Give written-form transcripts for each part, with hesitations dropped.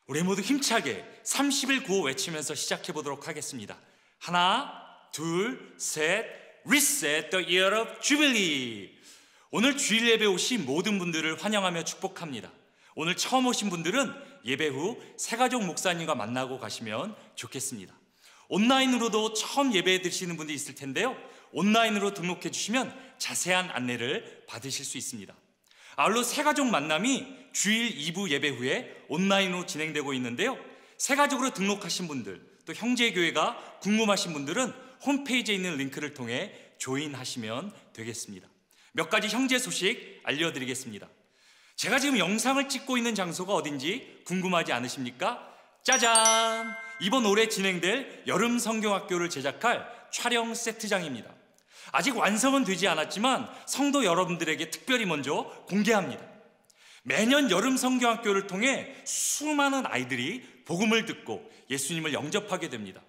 우리 모두 힘차게 30일 구호 외치면서 시작해 보도록 하겠습니다. 하나, 둘, 셋, Reset the Year of Jubilee. 오늘 주일 예배 오신 모든 분들을 환영하며 축복합니다. 오늘 처음 오신 분들은 예배 후 새가족 목사님과 만나고 가시면 좋겠습니다. 온라인으로도 처음 예배 드시는 분들이 있을 텐데요, 온라인으로 등록해 주시면 자세한 안내를 받으실 수 있습니다. 아울러 새가족 만남이 주일 2부 예배 후에 온라인으로 진행되고 있는데요, 새가족으로 등록하신 분들, 또 형제교회가 궁금하신 분들은 홈페이지에 있는 링크를 통해 조인하시면 되겠습니다. 몇 가지 형제 소식 알려드리겠습니다. 제가 지금 영상을 찍고 있는 장소가 어딘지 궁금하지 않으십니까? 짜잔! 이번 올해 진행될 여름 성경학교를 제작할 촬영 세트장입니다. 아직 완성은 되지 않았지만 성도 여러분들에게 특별히 먼저 공개합니다. 매년 여름 성경학교를 통해 수많은 아이들이 복음을 듣고 예수님을 영접하게 됩니다.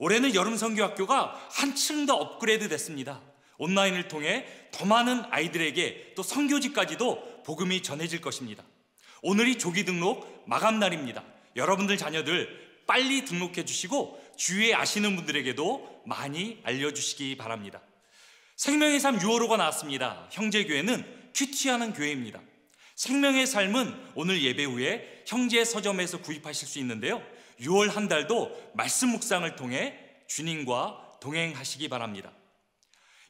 올해는 여름 성경학교가 한층 더 업그레이드 됐습니다. 온라인을 통해 더 많은 아이들에게 또 선교지까지도 복음이 전해질 것입니다. 오늘이 조기 등록 마감 날입니다. 여러분들 자녀들 빨리 등록해 주시고 주위에 아시는 분들에게도 많이 알려주시기 바랍니다. 생명의 삶 6월호가 나왔습니다. 형제교회는 큐티하는 교회입니다. 생명의 삶은 오늘 예배 후에 형제 서점에서 구입하실 수 있는데요, 6월 한 달도 말씀 묵상을 통해 주님과 동행하시기 바랍니다.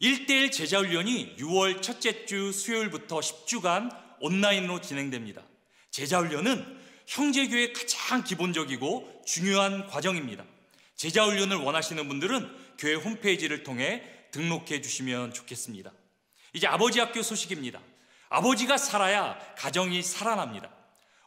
1:1 제자훈련이 6월 첫째 주 수요일부터 10주간 온라인으로 진행됩니다. 제자훈련은 형제교회의 가장 기본적이고 중요한 과정입니다. 제자훈련을 원하시는 분들은 교회 홈페이지를 통해 등록해 주시면 좋겠습니다. 이제 아버지 학교 소식입니다. 아버지가 살아야 가정이 살아납니다.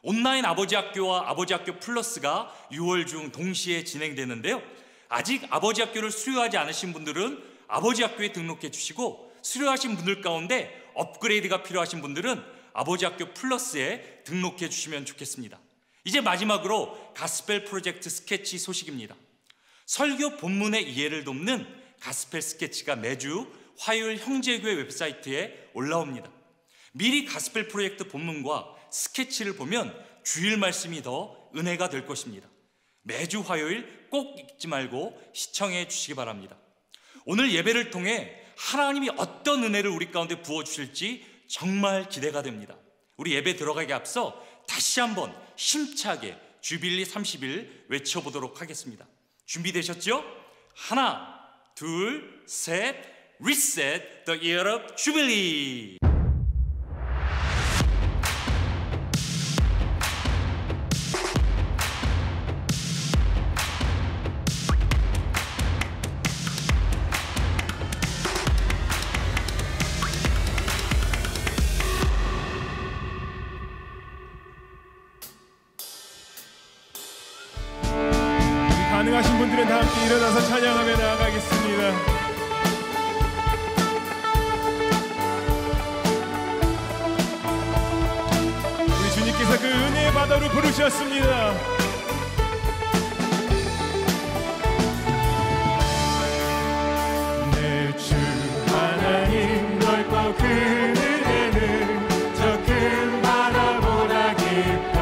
온라인 아버지 학교와 아버지 학교 플러스가 6월 중 동시에 진행되는데요, 아직 아버지 학교를 수료하지 않으신 분들은 아버지 학교에 등록해 주시고, 수료하신 분들 가운데 업그레이드가 필요하신 분들은 아버지 학교 플러스에 등록해 주시면 좋겠습니다. 이제 마지막으로 가스펠 프로젝트 스케치 소식입니다. 설교 본문의 이해를 돕는 가스펠 스케치가 매주 화요일 형제교회 웹사이트에 올라옵니다. 미리 가스펠 프로젝트 본문과 스케치를 보면 주일 말씀이 더 은혜가 될 것입니다. 매주 화요일 꼭 잊지 말고 시청해 주시기 바랍니다. 오늘 예배를 통해 하나님이 어떤 은혜를 우리 가운데 부어주실지 정말 기대가 됩니다. 우리 예배 들어가기 앞서 다시 한번 힘차게 주빌리 30일 외쳐보도록 하겠습니다. 준비되셨죠? 하나, 둘, 셋, Reset the Year of Jubilee. 가능하신 분들은 다 함께 일어나서 찬양하며 나아가겠습니다. 우리 주님께서 그 은혜의 바다로 부르셨습니다. 내 주 하나님 넓고 그 은혜는 저 큰 바다보다 깊다.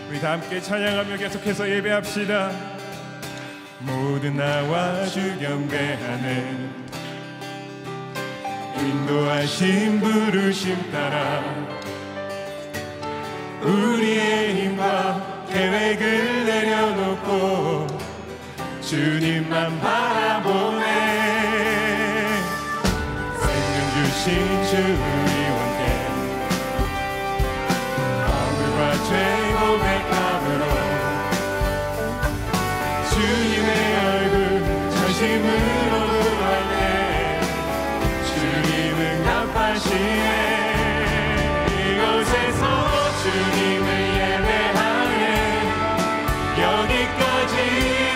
우리 다 함께 찬양하며 계속해서 예배합시다. 모두 나와 주 경배하네. 인도하신 부르심 따라 우리의 힘과 계획을 내려놓고 주님만 바라보네. 생명 주신 주 우리원께 허물과 죄 고백함으로 주님의 얼굴 전심으로 구하네. 주님은 갚으시네. 이곳에서 주님을 예배하네. 여기까지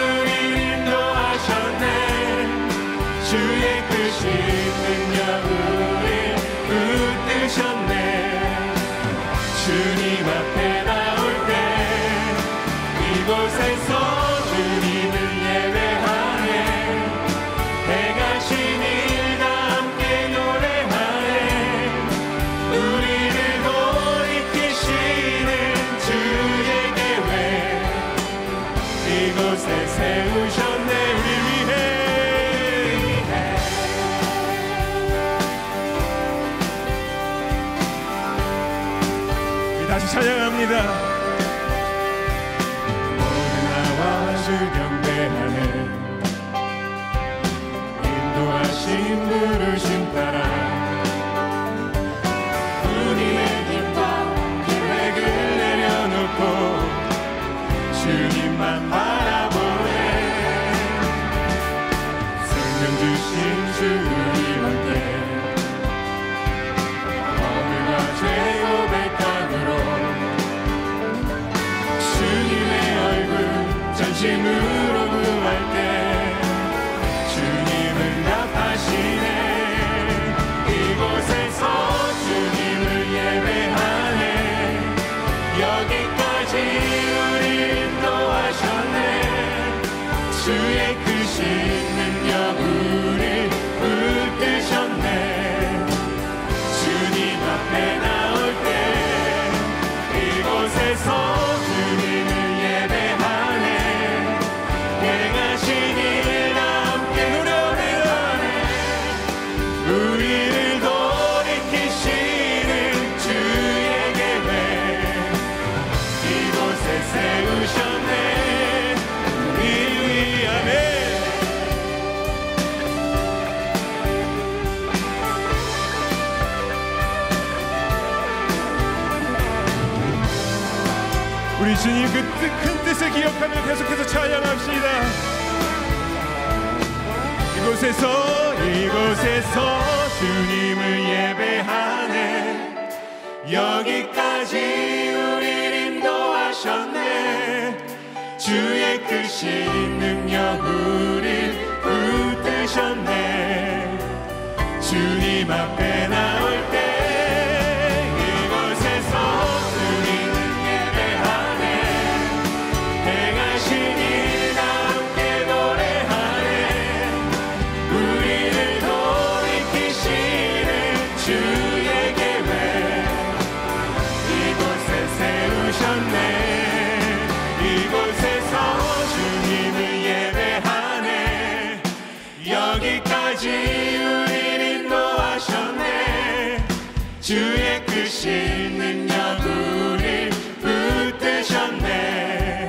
우리를 인도하셨네. 주의 크신 능력 우릴 붙드셨네. 주님 앞에 나올 때 이곳에서 주님을 예배하네. 해가 지니 다 함께 노래하네. 우리를 돌이키시는 주의 계획 이곳에 세우셨네. 우리 위해 다시 찬양합니다. 모두 나와 주 경배하네. 인도하신 부르심 따라 우리의 힘과 계획을 내려놓고 주님만 바라보네. 생명 주신 주 우리와 허물과 죄 고백함으로 주님의 얼굴 전심으로 구할 때 주님은 답하시네. 이곳에서 주님을 예배하네. 여기까지 우리 인도하셨네. 주의 크신 능력 우리 붙드셨네. 주님 앞에 나올 때 이곳에서 주님을 예배하네. 행하신 일 함께 노래하네. 우리를 돌이키시는 주의 계획 이곳에 세우셨네. 우리 위하네. 우리 주님 그 큰 뜻을 기억하며 계속해서 찬양합시다. 이곳에서 주님을 예배하네. 여기까지 우리를 인도하셨네. 주의 크신 능력 우릴 붙드셨네. 주님 앞에 나올 때 주의 크신 능력 우릴 붙드셨네.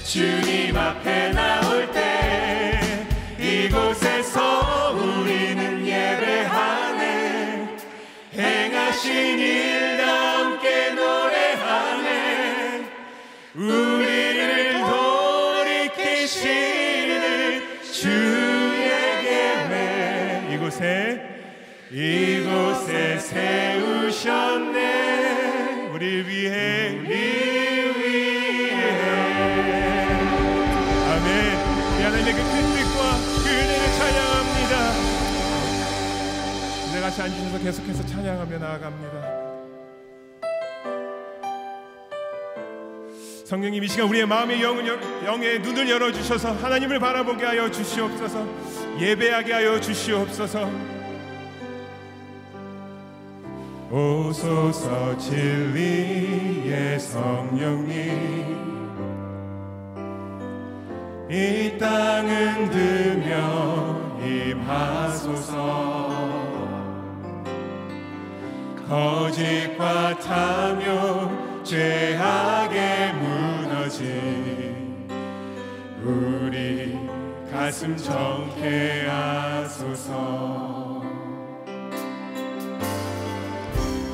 주님 앞에 나올 때 이곳에서 우리는 예배하네. 행하신 일 다 함께 노래하네. 우리를 돌이키시는 주의 계획 이곳에 세우셨네. 우리 위해 아멘. 하나님의 그 큰 뜻과 그 은혜를 찬양합니다. 네, 같이 앉으셔서 계속해서 찬양하며 나아갑니다. 성령님 이 시간 우리의 마음의 영의 눈을 열어주셔서 하나님을 바라보게 하여 주시옵소서. 예배하게 하여 주시옵소서. 오소서 진리의 성령님 이 땅 흔들며 임하소서 거짓과 탐욕 죄악에 무너진 우리 가슴 정케 하소서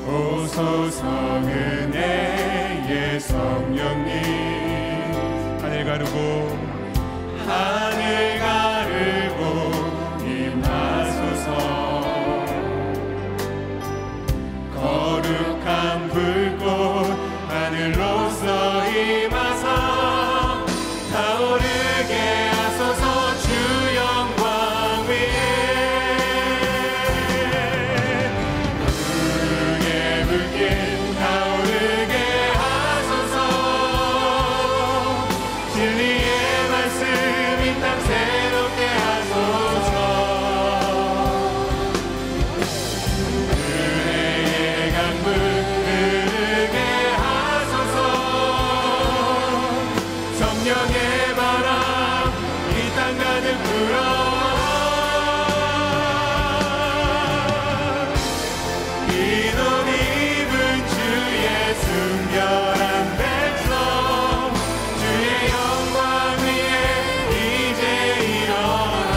오소서 은혜의 성령님 하늘 가르고 임하소서 거룩한 불꽃 하늘로서 임하사 타오르게 하소서 주 영광 위에 붉게 붉게 타오르게 하소서 진리의 말씀 이 땅 새롭게 하소서 은혜의 강물 흐르게 하소서 성령의 바람 이 땅 가득 불어와 흰 옷 입은 주의 순결한 백성 주의 영광 위에 이제 일어나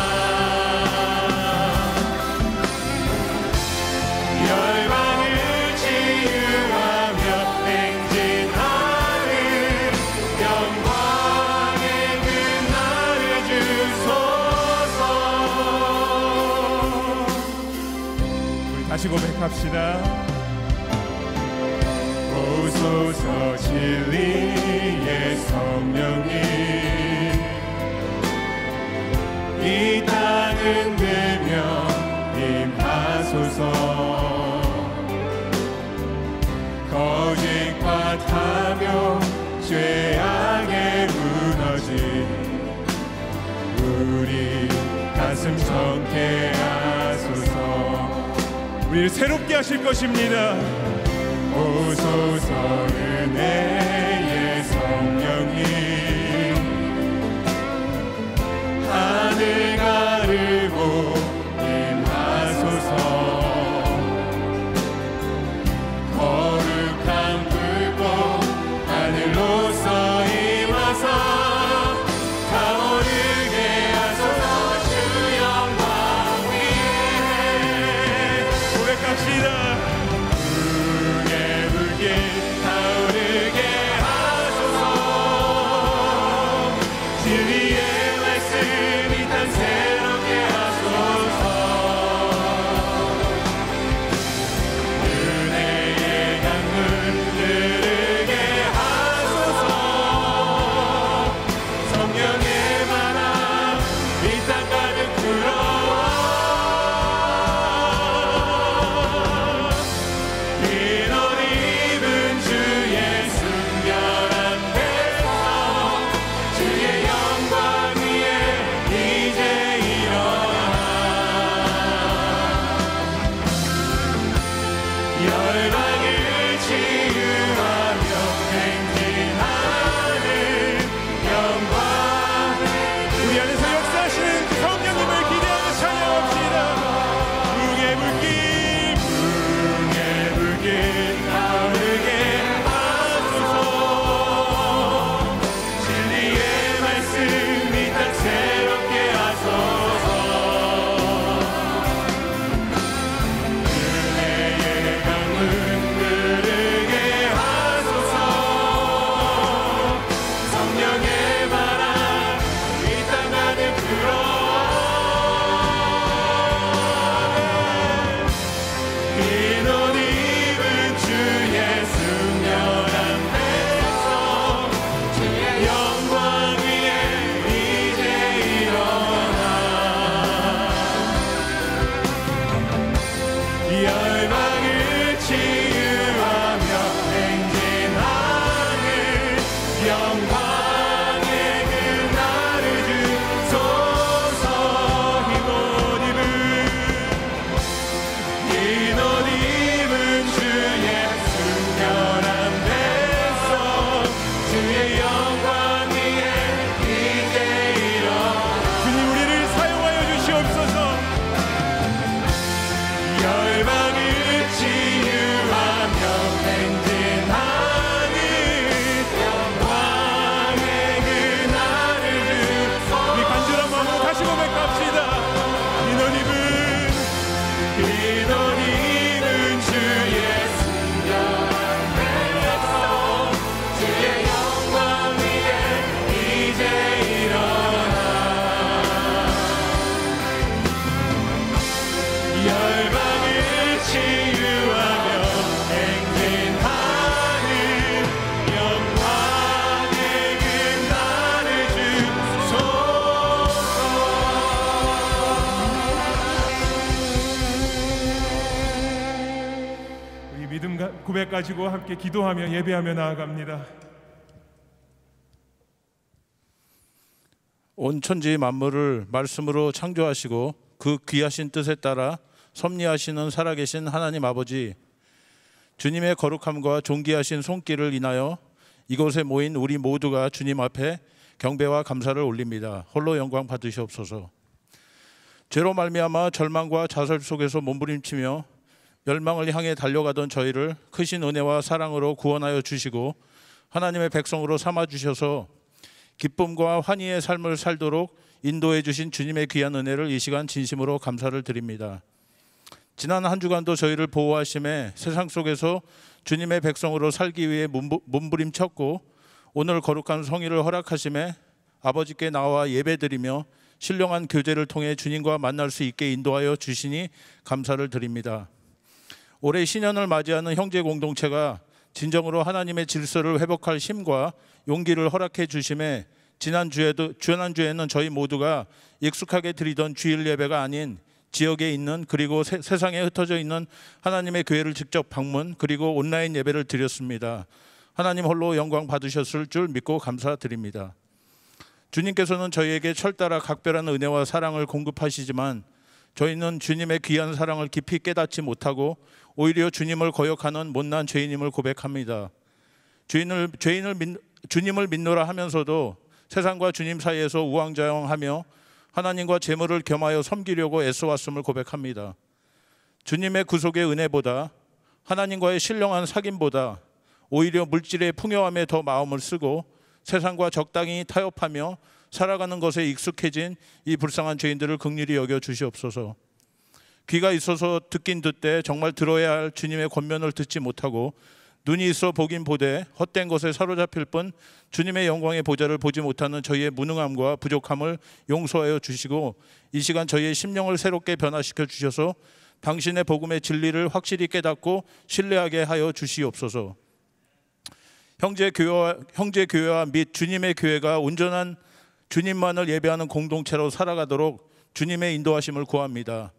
열방을 치유하며 행진하는 영광의 그날을 주소서 우리 다시 고백합시다 오소서 진리의 성령님 이 땅 흔들며 임하소서 거짓과 탐욕 죄악에 무너진 우리 가슴 정케 하소서 우리를 새롭게 하실 것입니다 오소서 은혜의 성령님 하늘 가르고 임하소서 거룩한 불꽃 하늘로서 임하사 타오르게 하소서 주 영광 위에 고백합시다 붉게 타오르게 하소서 진리의 말씀 이 땅 새롭게 하소서 은혜의 강물 흐르게 하소서 성령의 바람 이 땅 가득 불어와 흰 옷 입은 고백 가지고 함께 기도하며 예배하며 나아갑니다. 온 천지 만물을 말씀으로 창조하시고 그 귀하신 뜻에 따라 섭리하시는 살아계신 하나님 아버지, 주님의 거룩함과 존귀하신 손길을 인하여 이곳에 모인 우리 모두가 주님 앞에 경배와 감사를 올립니다. 홀로 영광 받으시옵소서. 죄로 말미암아 절망과 좌절 속에서 몸부림치며 멸망을 향해 달려가던 저희를 크신 은혜와 사랑으로 구원하여 주시고 하나님의 백성으로 삼아 주셔서 기쁨과 환희의 삶을 살도록 인도해 주신 주님의 귀한 은혜를 이 시간 진심으로 감사를 드립니다. 지난 한 주간도 저희를 보호하심에 세상 속에서 주님의 백성으로 살기 위해 몸부림쳤고 오늘 거룩한 성의를 허락하심에 아버지께 나와 예배드리며 신령한 교제를 통해 주님과 만날 수 있게 인도하여 주시니 감사를 드립니다. 올해 신년을 맞이하는 형제 공동체가 진정으로 하나님의 질서를 회복할 힘과 용기를 허락해 주심에 지난주에는 저희 모두가 익숙하게 드리던 주일 예배가 아닌 지역에 있는 그리고 세상에 흩어져 있는 하나님의 교회를 직접 방문 그리고 온라인 예배를 드렸습니다. 하나님 홀로 영광 받으셨을 줄 믿고 감사드립니다. 주님께서는 저희에게 철따라 각별한 은혜와 사랑을 공급하시지만 저희는 주님의 귀한 사랑을 깊이 깨닫지 못하고 오히려 주님을 거역하는 못난 죄인임을 고백합니다. 주님을 믿노라 하면서도 세상과 주님 사이에서 우왕좌왕하며 하나님과 재물을 겸하여 섬기려고 애써왔음을 고백합니다. 주님의 구속의 은혜보다 하나님과의 신령한 사귐보다 오히려 물질의 풍요함에 더 마음을 쓰고 세상과 적당히 타협하며 살아가는 것에 익숙해진 이 불쌍한 죄인들을 긍휼히 여겨 주시옵소서. 귀가 있어서 듣긴 듣되 정말 들어야 할 주님의 권면을 듣지 못하고 눈이 있어 보긴 보되 헛된 것에 사로잡힐 뿐 주님의 영광의 보좌를 보지 못하는 저희의 무능함과 부족함을 용서하여 주시고 이 시간 저희의 심령을 새롭게 변화시켜 주셔서 당신의 복음의 진리를 확실히 깨닫고 신뢰하게 하여 주시옵소서. 형제 교회와 및 주님의 교회가 온전한 주님만을 예배하는 공동체로 살아가도록 주님의 인도하심을 구합니다.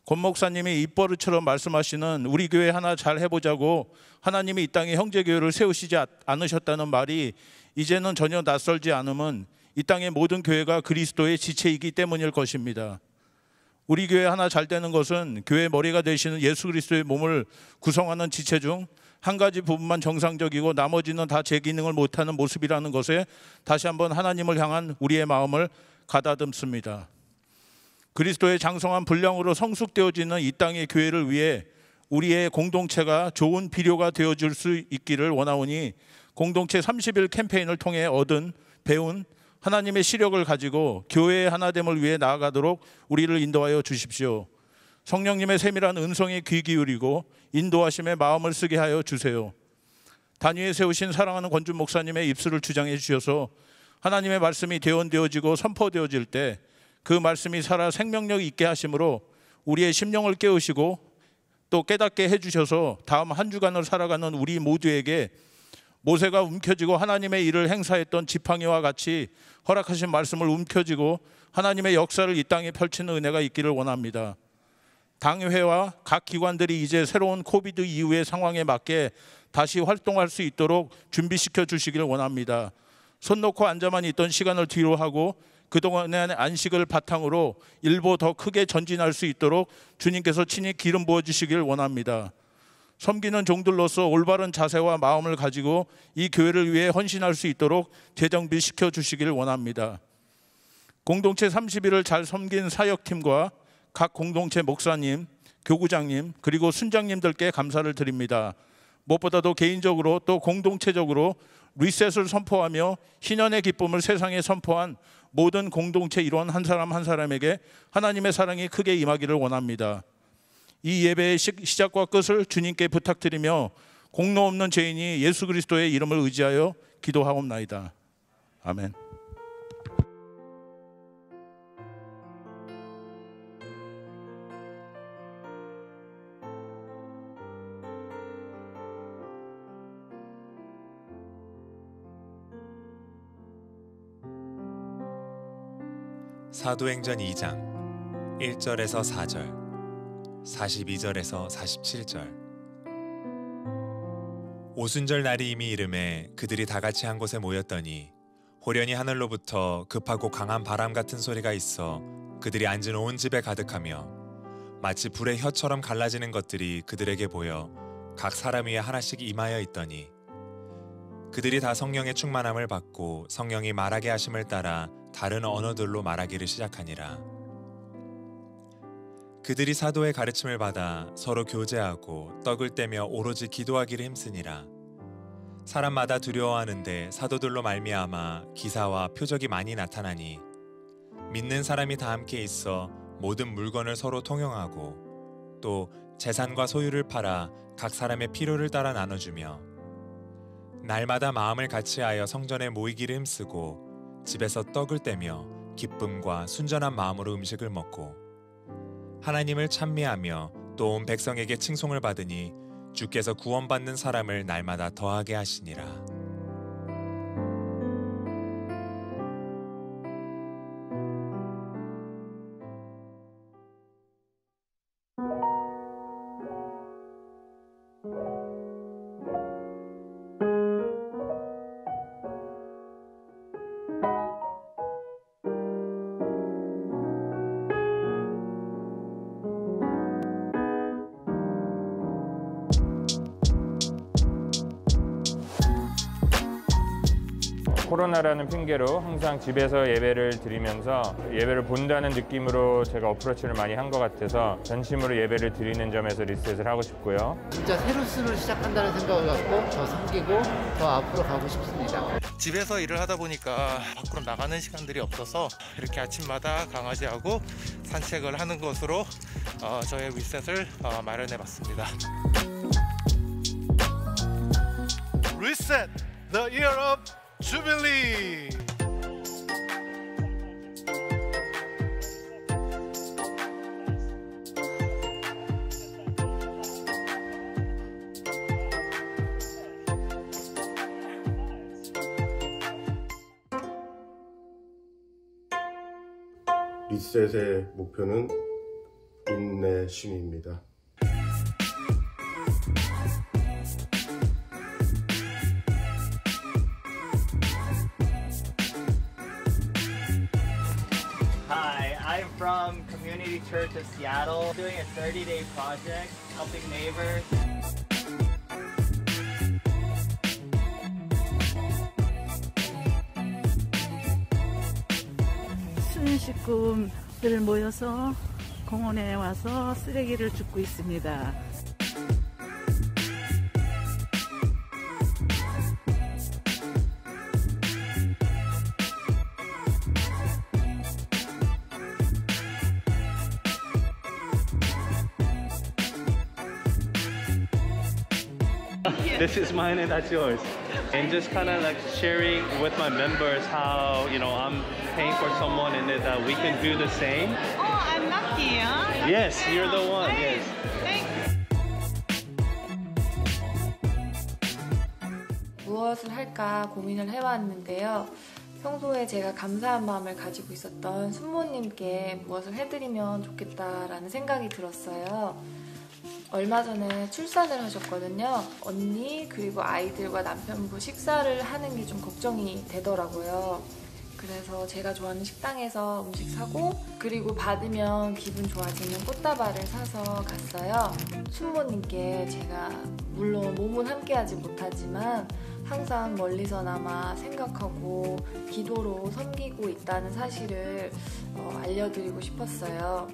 권 목사님이 입버릇처럼 말씀하시는 우리 교회 하나 잘 해보자고 하나님이 이 땅에 형제교회를 세우시지 않으셨다는 말이 이제는 전혀 낯설지 않음은 이 땅의 모든 교회가 그리스도의 지체이기 때문일 것입니다. 우리 교회 하나 잘 되는 것은 교회 머리가 되시는 예수 그리스도의 몸을 구성하는 지체 중 한 가지 부분만 정상적이고 나머지는 다 제 기능을 못하는 모습이라는 것에 다시 한번 하나님을 향한 우리의 마음을 가다듬습니다. 그리스도의 장성한 분량으로 성숙되어지는 이 땅의 교회를 위해 우리의 공동체가 좋은 비료가 되어줄 수 있기를 원하오니 공동체 30일 캠페인을 통해 배운 하나님의 시력을 가지고 교회의 하나됨을 위해 나아가도록 우리를 인도하여 주십시오. 성령님의 세밀한 은성에 귀 기울이고 인도하심에 마음을 쓰게 하여 주세요. 단위에 세우신 사랑하는 권준 목사님의 입술을 주장해 주셔서 하나님의 말씀이 대언되어지고 선포되어질 때 그 말씀이 살아 생명력 있게 하심으로 우리의 심령을 깨우시고 또 깨닫게 해주셔서 다음 한 주간을 살아가는 우리 모두에게 모세가 움켜쥐고 하나님의 일을 행사했던 지팡이와 같이 허락하신 말씀을 움켜쥐고 하나님의 역사를 이 땅에 펼치는 은혜가 있기를 원합니다. 당회와 각 기관들이 이제 새로운 코비드 이후의 상황에 맞게 다시 활동할 수 있도록 준비시켜 주시길 원합니다. 손 놓고 앉아만 있던 시간을 뒤로 하고 그동안의 안식을 바탕으로 일보 더 크게 전진할 수 있도록 주님께서 친히 기름 부어주시길 원합니다. 섬기는 종들로서 올바른 자세와 마음을 가지고 이 교회를 위해 헌신할 수 있도록 재정비시켜 주시길 원합니다. 공동체 30일을 잘 섬긴 사역팀과 각 공동체 목사님, 교구장님 그리고 순장님들께 감사를 드립니다. 무엇보다도 개인적으로 또 공동체적으로 리셋을 선포하며 희년의 기쁨을 세상에 선포한 모든 공동체 일원 한 사람 한 사람에게 하나님의 사랑이 크게 임하기를 원합니다. 이 예배의 시작과 끝을 주님께 부탁드리며 공로 없는 죄인이 예수 그리스도의 이름을 의지하여 기도하옵나이다. 아멘. 사도행전 2장 1절에서 4절 42절에서 47절 오순절 날이 이미 이름에 그들이 다 같이 한 곳에 모였더니 호련히 하늘로부터 급하고 강한 바람 같은 소리가 있어 그들이 앉은 온 집에 가득하며 마치 불의 혀처럼 갈라지는 것들이 그들에게 보여 각 사람 위에 하나씩 임하여 있더니 그들이 다 성령의 충만함을 받고 성령이 말하게 하심을 따라 다른 언어들로 말하기를 시작하니라. 그들이 사도의 가르침을 받아 서로 교제하고 떡을 떼며 오로지 기도하기를 힘쓰니라. 사람마다 두려워하는데 사도들로 말미암아 기사와 표적이 많이 나타나니 믿는 사람이 다 함께 있어 모든 물건을 서로 통용하고 또 재산과 소유를 팔아 각 사람의 필요를 따라 나눠주며 날마다 마음을 같이하여 성전에 모이기를 힘쓰고 집에서 떡을 떼며 기쁨과 순전한 마음으로 음식을 먹고 하나님을 찬미하며 또 온 백성에게 칭송을 받으니 주께서 구원받는 사람을 날마다 더하게 하시니라. 코로나라는 핑계로 항상 집에서 예배를 드리면서 예배를 본다는 느낌으로 제가 어프로치를 많이 한 것 같아서 전심으로 예배를 드리는 점에서 리셋을 하고 싶고요. 진짜 새로스를 시작한다는 생각을 갖고 더 섬기고 더 앞으로 가고 싶습니다. 집에서 일을 하다 보니까 밖으로 나가는 시간들이 없어서 이렇게 아침마다 강아지하고 산책을 하는 것으로 저의 리셋을 마련해 봤습니다. Reset the year of Jubilee. 리셋의 목표는 인내심입니다. Hi, I'm from Community Church of Seattle, doing a 30-day project, helping neighbors. 수민 식구들 모여서 공원에 와서 쓰레기를 줍고 있습니다. This is mine and that's yours. And just kind of like sharing with my members how, you know, I'm paying for someone and that we can do the same. Oh, I'm lucky, huh? Yes, you're the one. Yes. 무엇을 할까 고민을 해왔는데요. 평소에 제가 감사한 마음을 가지고 있었던 순모님께 무엇을 해드리면 좋겠다라는 생각이 들었어요. 얼마 전에 출산을 하셨거든요. 언니 그리고 아이들과 남편부 식사를 하는 게 좀 걱정이 되더라고요. 그래서 제가 좋아하는 식당에서 음식 사고 그리고 받으면 기분 좋아지는 꽃다발을 사서 갔어요. 순모님께 제가 물론 몸은 함께하지 못하지만 항상 멀리서나마 생각하고 기도로 섬기고 있다는 사실을 알려드리고 싶었어요.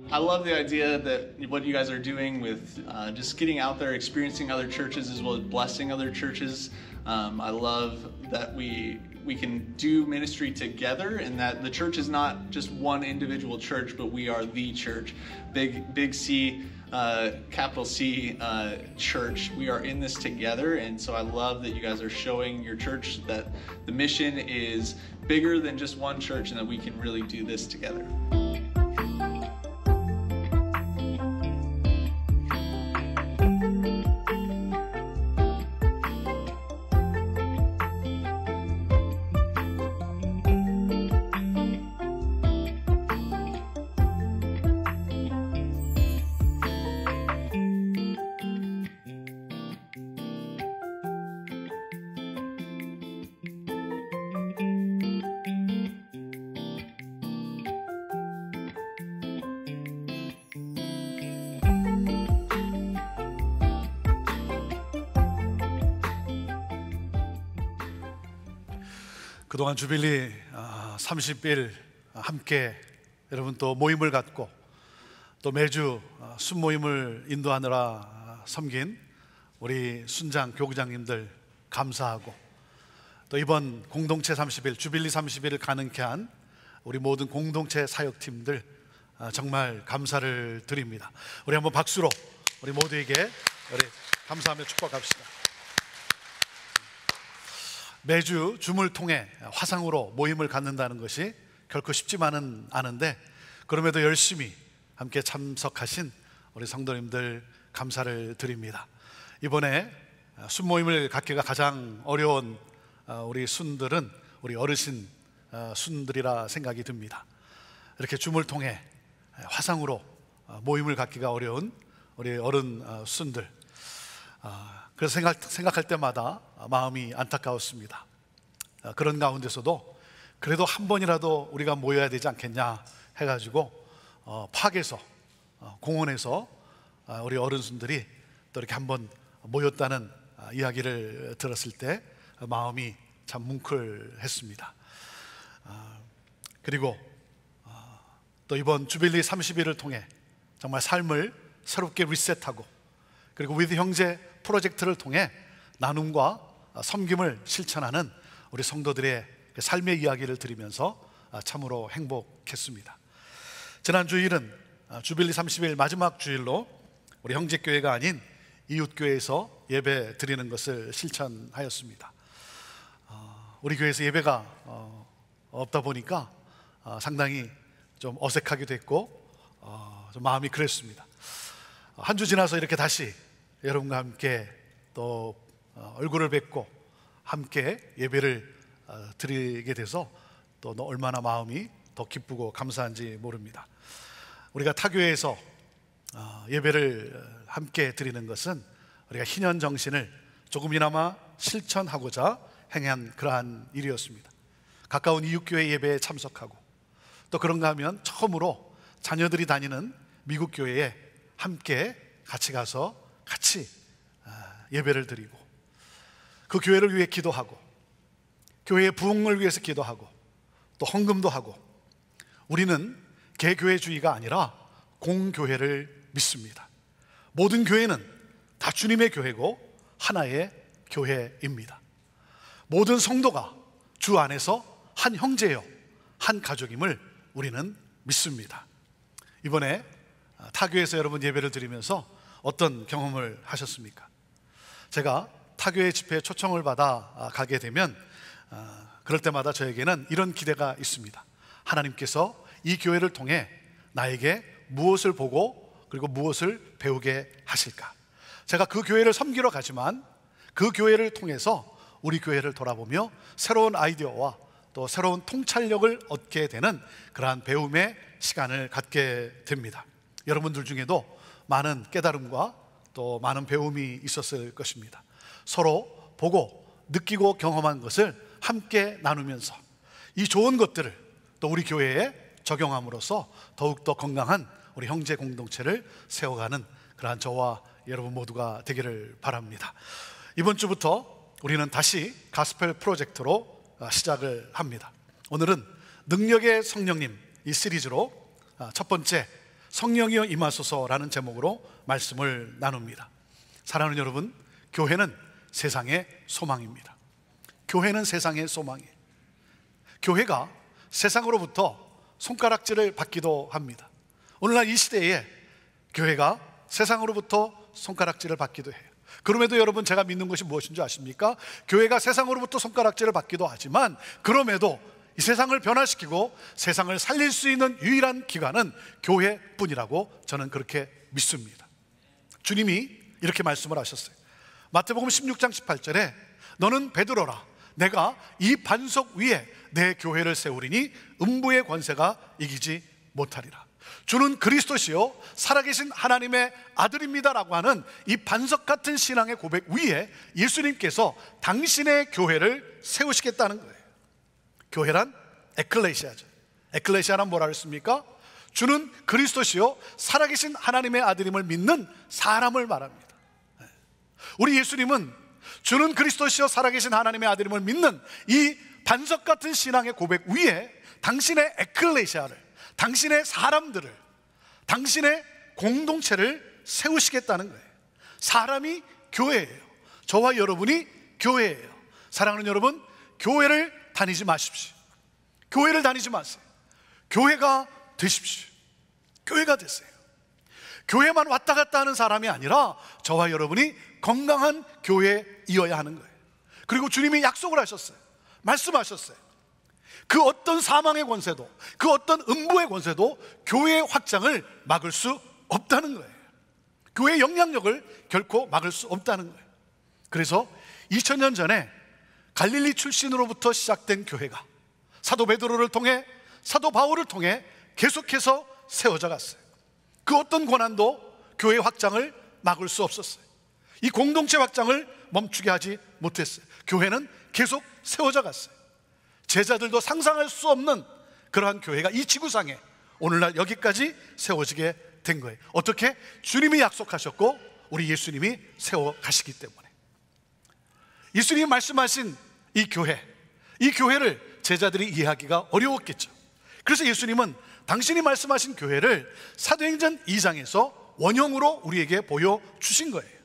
I love the idea that what you guys are doing with just getting out there, experiencing other churches as well as blessing other churches. I love that we can do ministry together and that the church is not just one individual church, but we are the church. Big C, capital C church. We are in this together, and so I love that you guys are showing your church that the mission is bigger than just one church and that we can really do this together. 그동안 주빌리 30일 함께 여러분 또 모임을 갖고 또 매주 순모임을 인도하느라 섬긴 우리 순장 교구장님들 감사하고, 또 이번 공동체 30일 주빌리 30일을 가능케 한 우리 모든 공동체 사역팀들 정말 감사를 드립니다. 우리 한번 박수로 우리 모두에게 우리 감사하며 축복합시다. 매주 줌을 통해 화상으로 모임을 갖는다는 것이 결코 쉽지만은 않은데, 그럼에도 열심히 함께 참석하신 우리 성도님들 감사를 드립니다. 이번에 순모임을 갖기가 가장 어려운 우리 순들은 우리 어르신 순들이라 생각이 듭니다. 이렇게 줌을 통해 화상으로 모임을 갖기가 어려운 우리 어른 순들, 그래서 생각할 때마다 마음이 안타까웠습니다. 그런 가운데서도 그래도 한 번이라도 우리가 모여야 되지 않겠냐 해가지고 팍에서 공원에서 우리 어른순들이 또 이렇게 한번 모였다는 이야기를 들었을 때 마음이 참 뭉클했습니다. 그리고 또 이번 주빌리 30일을 통해 정말 삶을 새롭게 리셋하고, 그리고 위드 형제 프로젝트를 통해 나눔과 섬김을 실천하는 우리 성도들의 삶의 이야기를 들으면서 참으로 행복했습니다. 지난 주일은 주빌리 30일 마지막 주일로 우리 형제교회가 아닌 이웃교회에서 예배 드리는 것을 실천하였습니다. 우리 교회에서 예배가 없다 보니까 상당히 좀 어색하기도 했고 좀 마음이 그랬습니다. 한 주 지나서 이렇게 다시 여러분과 함께 또 얼굴을 뵙고 함께 예배를 드리게 돼서 또 얼마나 마음이 더 기쁘고 감사한지 모릅니다. 우리가 타교회에서 예배를 함께 드리는 것은 우리가 희년 정신을 조금이나마 실천하고자 행한 그러한 일이었습니다. 가까운 이웃교회 예배에 참석하고, 또 그런가 하면 처음으로 자녀들이 다니는 미국 교회에 함께 같이 가서 같이 예배를 드리고, 그 교회를 위해 기도하고, 교회의 부흥을 위해서 기도하고, 또 헌금도 하고. 우리는 개교회주의가 아니라 공교회를 믿습니다. 모든 교회는 다 주님의 교회고 하나의 교회입니다. 모든 성도가 주 안에서 한 형제요 한 가족임을 우리는 믿습니다. 이번에 타교에서 여러분 예배를 드리면서 어떤 경험을 하셨습니까? 제가 타교회 집회에 초청을 받아 가게 되면 그럴 때마다 저에게는 이런 기대가 있습니다. 하나님께서 이 교회를 통해 나에게 무엇을 보고 그리고 무엇을 배우게 하실까? 제가 그 교회를 섬기러 가지만 그 교회를 통해서 우리 교회를 돌아보며 새로운 아이디어와 또 새로운 통찰력을 얻게 되는 그러한 배움의 시간을 갖게 됩니다. 여러분들 중에도 많은 깨달음과 또 많은 배움이 있었을 것입니다. 서로 보고 느끼고 경험한 것을 함께 나누면서 이 좋은 것들을 또 우리 교회에 적용함으로써 더욱더 건강한 우리 형제 공동체를 세워가는 그러한 저와 여러분 모두가 되기를 바랍니다. 이번 주부터 우리는 다시 가스펠 프로젝트로 시작을 합니다. 오늘은 능력의 성령님 이 시리즈로 첫 번째 성령이여 임하소서라는 제목으로 말씀을 나눕니다. 사랑하는 여러분, 교회는 세상의 소망입니다. 교회는 세상의 소망이에요. 교회가 세상으로부터 손가락질을 받기도 합니다. 오늘날 이 시대에 교회가 세상으로부터 손가락질을 받기도 해요. 그럼에도 여러분 제가 믿는 것이 무엇인 줄 아십니까? 교회가 세상으로부터 손가락질을 받기도 하지만 그럼에도 이 세상을 변화시키고 세상을 살릴 수 있는 유일한 기관은 교회뿐이라고 저는 그렇게 믿습니다. 주님이 이렇게 말씀을 하셨어요. 마태복음 16장 18절에 너는 베드로라 내가 이 반석 위에 내 교회를 세우리니 음부의 권세가 이기지 못하리라. 주는 그리스도시요 살아계신 하나님의 아들입니다라고 하는 이 반석 같은 신앙의 고백 위에 예수님께서 당신의 교회를 세우시겠다는 거예요. 교회란 에클레시아죠. 에클레시아란 뭐라 그랬습니까? 주는 그리스도시요 살아계신 하나님의 아들임을 믿는 사람을 말합니다. 우리 예수님은 주는 그리스도시요 살아계신 하나님의 아들임을 믿는 이 반석 같은 신앙의 고백 위에 당신의 에클레시아를, 당신의 사람들을, 당신의 공동체를 세우시겠다는 거예요. 사람이 교회예요. 저와 여러분이 교회예요. 사랑하는 여러분, 교회를 다니지 마십시오. 교회를 다니지 마세요. 교회가 되십시오. 교회가 되세요. 교회만 왔다 갔다 하는 사람이 아니라 저와 여러분이 건강한 교회이어야 하는 거예요. 그리고 주님이 약속을 하셨어요. 말씀하셨어요. 그 어떤 사망의 권세도, 그 어떤 음부의 권세도 교회의 확장을 막을 수 없다는 거예요. 교회의 영향력을 결코 막을 수 없다는 거예요. 그래서 2000년 전에 갈릴리 출신으로부터 시작된 교회가 사도 베드로를 통해, 사도 바울을 통해 계속해서 세워져 갔어요. 그 어떤 고난도 교회 확장을 막을 수 없었어요. 이 공동체 확장을 멈추게 하지 못했어요. 교회는 계속 세워져 갔어요. 제자들도 상상할 수 없는 그러한 교회가 이 지구상에 오늘날 여기까지 세워지게 된 거예요. 어떻게? 주님이 약속하셨고 우리 예수님이 세워 가시기 때문에. 예수님이 말씀하신 이 교회를 제자들이 이해하기가 어려웠겠죠. 그래서 예수님은 당신이 말씀하신 교회를 사도행전 2장에서 원형으로 우리에게 보여주신 거예요.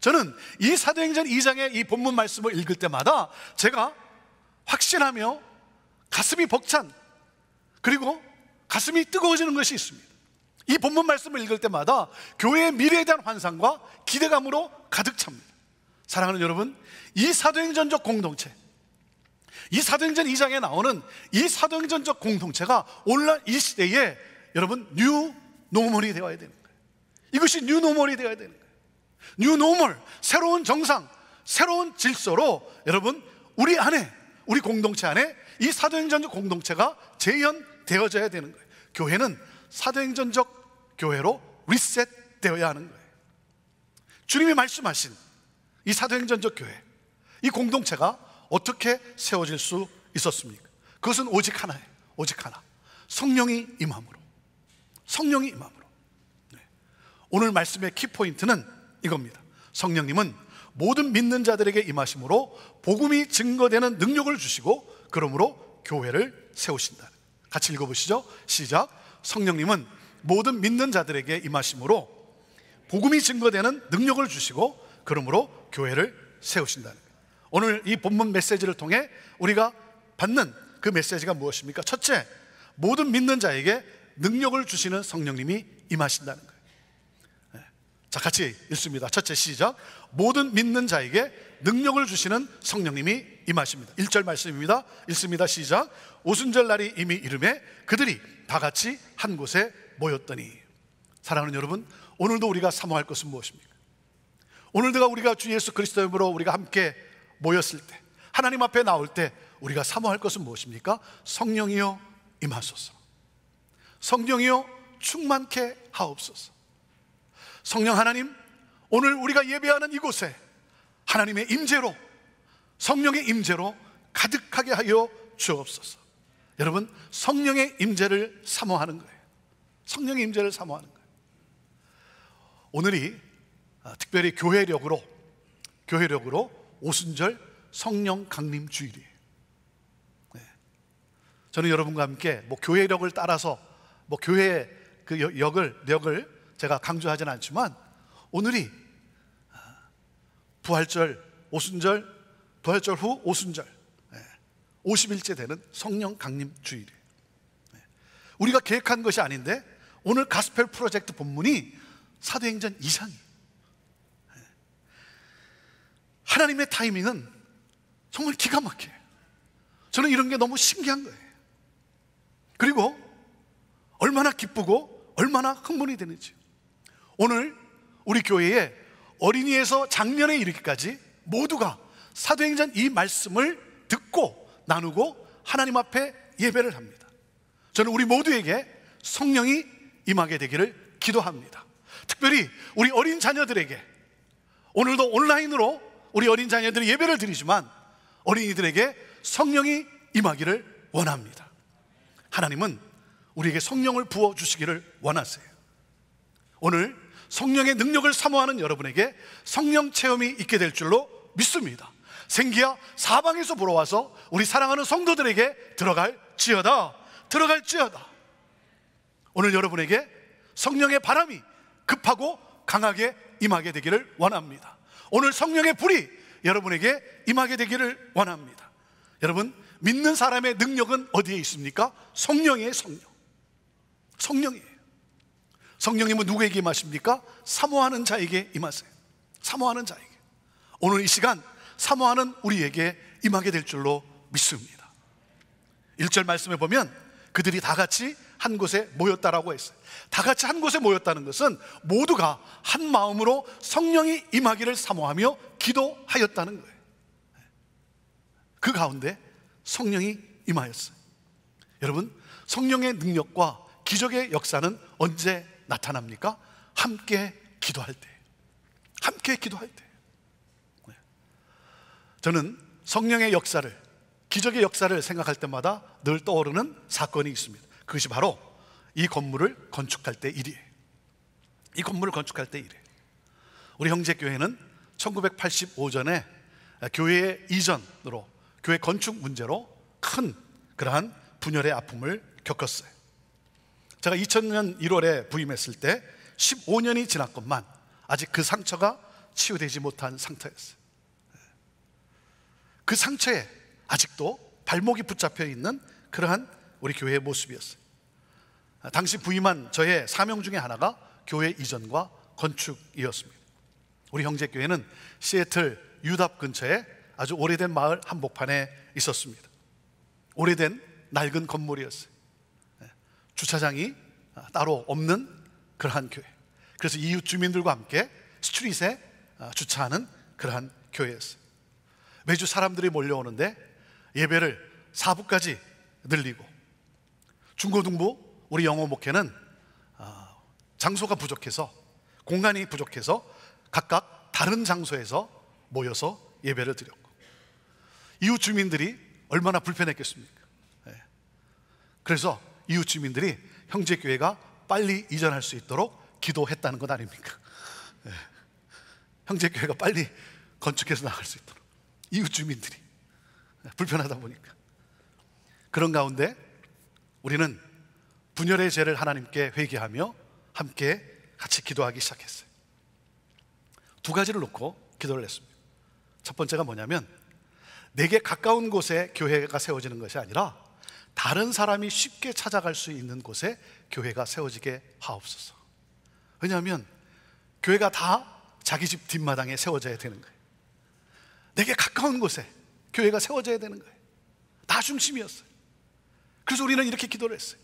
저는 이 사도행전 2장의 이 본문 말씀을 읽을 때마다 제가 확신하며 가슴이 벅찬, 그리고 가슴이 뜨거워지는 것이 있습니다. 이 본문 말씀을 읽을 때마다 교회의 미래에 대한 환상과 기대감으로 가득 찹니다. 사랑하는 여러분, 이 사도행전적 공동체, 이 사도행전 2장에 나오는 이 사도행전적 공동체가 오늘날 이 시대에 여러분 뉴 노멀이 되어야 되는 거예요. 이것이 뉴 노멀이 되어야 되는 거예요. 뉴 노멀, 새로운 정상, 새로운 질서로 여러분 우리 안에, 우리 공동체 안에 이 사도행전적 공동체가 재현되어져야 되는 거예요. 교회는 사도행전적 교회로 리셋되어야 하는 거예요. 주님이 말씀하신 이 사도행전적 교회, 이 공동체가 어떻게 세워질 수 있었습니까? 그것은 오직 하나예요. 오직 하나. 성령이 임함으로. 성령이 임함으로. 네. 오늘 말씀의 키포인트는 이겁니다. 성령님은 모든 믿는 자들에게 임하심으로 복음이 증거되는 능력을 주시고 그러므로 교회를 세우신다. 같이 읽어보시죠. 시작. 성령님은 모든 믿는 자들에게 임하심으로 복음이 증거되는 능력을 주시고 그러므로 교회를 세우신다는 거예요. 오늘 이 본문 메시지를 통해 우리가 받는 그 메시지가 무엇입니까? 첫째, 모든 믿는 자에게 능력을 주시는 성령님이 임하신다는 거예요. 네. 자, 같이 읽습니다. 첫째, 시작. 모든 믿는 자에게 능력을 주시는 성령님이 임하십니다. 1절 말씀입니다. 읽습니다. 시작. 오순절 날이 이미 이르매 그들이 다 같이 한 곳에 모였더니. 사랑하는 여러분, 오늘도 우리가 사모할 것은 무엇입니까? 오늘도 우리가 주 예수 그리스도의 이름으로 우리가 함께 모였을 때, 하나님 앞에 나올 때 우리가 사모할 것은 무엇입니까? 성령이여 임하소서. 성령이여 충만케 하옵소서. 성령 하나님, 오늘 우리가 예배하는 이곳에 하나님의 임재로, 성령의 임재로 가득하게 하여 주옵소서. 여러분, 성령의 임재를 사모하는 거예요. 성령의 임재를 사모하는 거예요. 오늘이 특별히 교회력으로 오순절 성령 강림 주일이에요. 네. 저는 여러분과 함께 교회력을 따라서 교회의 그 력을 제가 강조하지는 않지만 오늘이 부활절 오순절, 부활절 후 오순절 50일째 되는 성령 강림 주일이에요. 네. 우리가 계획한 것이 아닌데 오늘 가스펠 프로젝트 본문이 사도행전 2장이에요. 하나님의 타이밍은 정말 기가 막혀요. 저는 이런 게 너무 신기한 거예요. 그리고 얼마나 기쁘고 얼마나 흥분이 되는지. 오늘 우리 교회에 어린이에서 장년에 이르기까지 모두가 사도행전 이 말씀을 듣고 나누고 하나님 앞에 예배를 합니다. 저는 우리 모두에게 성령이 임하게 되기를 기도합니다. 특별히 우리 어린 자녀들에게, 오늘도 온라인으로 우리 어린 자녀들이 예배를 드리지만 어린이들에게 성령이 임하기를 원합니다. 하나님은 우리에게 성령을 부어주시기를 원하세요. 오늘 성령의 능력을 사모하는 여러분에게 성령 체험이 있게 될 줄로 믿습니다. 생기야 사방에서 불어와서 우리 사랑하는 성도들에게 들어갈지어다. 들어갈지어다. 오늘 여러분에게 성령의 바람이 급하고 강하게 임하게 되기를 원합니다. 오늘 성령의 불이 여러분에게 임하게 되기를 원합니다. 여러분, 믿는 사람의 능력은 어디에 있습니까? 성령이에요. 성령이에요. 성령님은 누구에게 임하십니까? 사모하는 자에게 임하세요. 사모하는 자에게. 오늘 이 시간 사모하는 우리에게 임하게 될 줄로 믿습니다. 1절 말씀에 보면 그들이 다 같이 한 곳에 모였다라고 했어요. 다 같이 한 곳에 모였다는 것은 모두가 한 마음으로 성령이 임하기를 사모하며 기도하였다는 거예요. 그 가운데 성령이 임하였어요. 여러분, 성령의 능력과 기적의 역사는 언제 나타납니까? 함께 기도할 때. 함께 기도할 때. 저는 성령의 역사를, 기적의 역사를 생각할 때마다 늘 떠오르는 사건이 있습니다. 그것이 바로 이 건물을 건축할 때 일이에요. 이 건물을 건축할 때 일이에요. 우리 형제교회는 1985년에 교회 이전으로, 교회 건축 문제로 큰 그러한 분열의 아픔을 겪었어요. 제가 2000년 1월에 부임했을 때 15년이 지났건만 아직 그 상처가 치유되지 못한 상태였어요. 그 상처에 아직도 발목이 붙잡혀 있는 그러한 우리 교회의 모습이었어요. 당시 부임한 저의 사명 중에 하나가 교회 이전과 건축이었습니다. 우리 형제교회는 시애틀 유답 근처에 아주 오래된 마을 한복판에 있었습니다. 오래된 낡은 건물이었어요. 주차장이 따로 없는 그러한 교회. 그래서 이웃 주민들과 함께 스트릿에 주차하는 그러한 교회였어요. 매주 사람들이 몰려오는데 예배를 4부까지 늘리고, 중고등부 우리 영어 목회는 장소가 부족해서, 공간이 부족해서 각각 다른 장소에서 모여서 예배를 드렸고, 이웃 주민들이 얼마나 불편했겠습니까? 그래서 이웃 주민들이 형제교회가 빨리 이전할 수 있도록 기도했다는 것 아닙니까? 형제교회가 빨리 건축해서 나갈 수 있도록 이웃 주민들이 불편하다 보니까. 그런 가운데 우리는 분열의 죄를 하나님께 회개하며 함께 같이 기도하기 시작했어요. 두 가지를 놓고 기도를 했습니다. 첫 번째가 뭐냐면, 내게 가까운 곳에 교회가 세워지는 것이 아니라 다른 사람이 쉽게 찾아갈 수 있는 곳에 교회가 세워지게 하옵소서. 왜냐하면 교회가 다 자기 집 뒷마당에 세워져야 되는 거예요. 내게 가까운 곳에 교회가 세워져야 되는 거예요. 다 중심이었어요. 그래서 우리는 이렇게 기도를 했어요.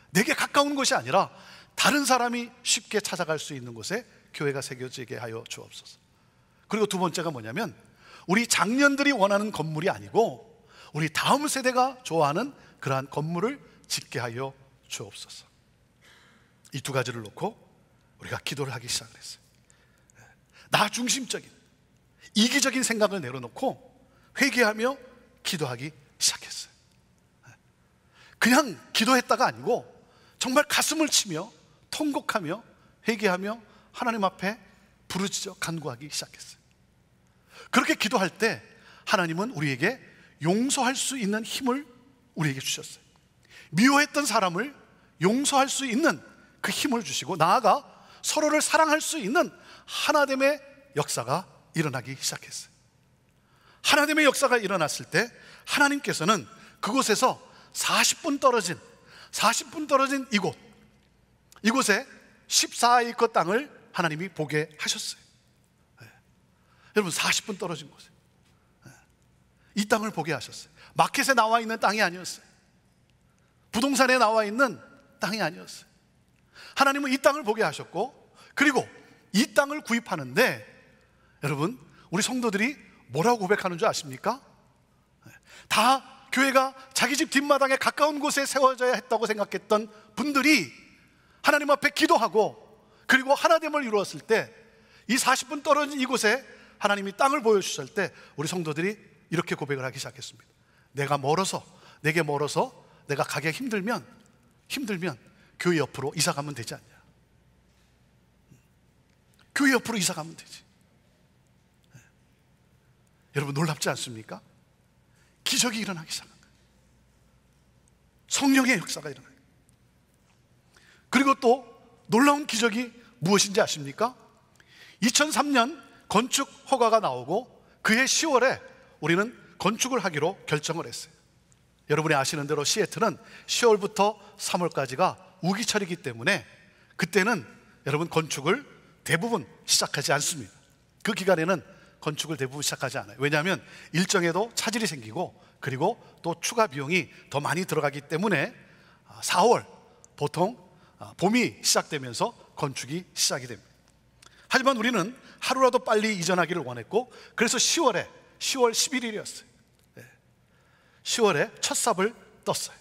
내게 가까운 곳이 아니라 다른 사람이 쉽게 찾아갈 수 있는 곳에 교회가 새겨지게 하여 주옵소서. 그리고 두 번째가 뭐냐면, 우리 장년들이 원하는 건물이 아니고 우리 다음 세대가 좋아하는 그러한 건물을 짓게 하여 주옵소서. 이 두 가지를 놓고 우리가 기도를 하기 시작을 했어요. 나 중심적인 이기적인 생각을 내려놓고 회개하며 기도하기 시작했어요. 그냥 기도했다가 아니고 정말 가슴을 치며 통곡하며 회개하며 하나님 앞에 부르짖어 간구하기 시작했어요. 그렇게 기도할 때 하나님은 우리에게 용서할 수 있는 힘을 우리에게 주셨어요. 미워했던 사람을 용서할 수 있는 그 힘을 주시고, 나아가 서로를 사랑할 수 있는 하나됨의 역사가 일어나기 시작했어요. 하나됨의 역사가 일어났을 때 하나님께서는 그곳에서 40분 떨어진 이곳에 14에이커 땅을 하나님이 보게 하셨어요. 여러분, 40분 떨어진 곳에 이 땅을 보게 하셨어요. 마켓에 나와 있는 땅이 아니었어요. 부동산에 나와 있는 땅이 아니었어요. 하나님은 이 땅을 보게 하셨고, 그리고 이 땅을 구입하는데, 여러분, 우리 성도들이 뭐라고 고백하는 줄 아십니까? 다 교회가 자기 집 뒷마당에 가까운 곳에 세워져야 했다고 생각했던 분들이 하나님 앞에 기도하고, 그리고 하나됨을 이루었을 때, 이 40분 떨어진 이곳에 하나님이 땅을 보여주실 때 우리 성도들이 이렇게 고백을 하기 시작했습니다. 내게 멀어서 내가 가기 힘들면 교회 옆으로 이사 가면 되지 않냐. 교회 옆으로 이사 가면 되지. 여러분 놀랍지 않습니까? 기적이 일어나기 시작한 거예요. 성령의 역사가 일어나요. 그리고 또 놀라운 기적이 무엇인지 아십니까? 2003년 건축 허가가 나오고 그해 10월에 우리는 건축을 하기로 결정을 했어요. 여러분이 아시는 대로 시애틀은 10월부터 3월까지가 우기철이기 때문에 그때는 여러분 건축을 대부분 시작하지 않습니다. 그 기간에는 건축을 대부분 시작하지 않아요. 왜냐하면 일정에도 차질이 생기고 그리고 또 추가 비용이 더 많이 들어가기 때문에 4월 보통 봄이 시작되면서 건축이 시작이 됩니다. 하지만 우리는 하루라도 빨리 이전하기를 원했고 그래서 10월 11일이었어요. 10월에 첫 삽을 떴어요.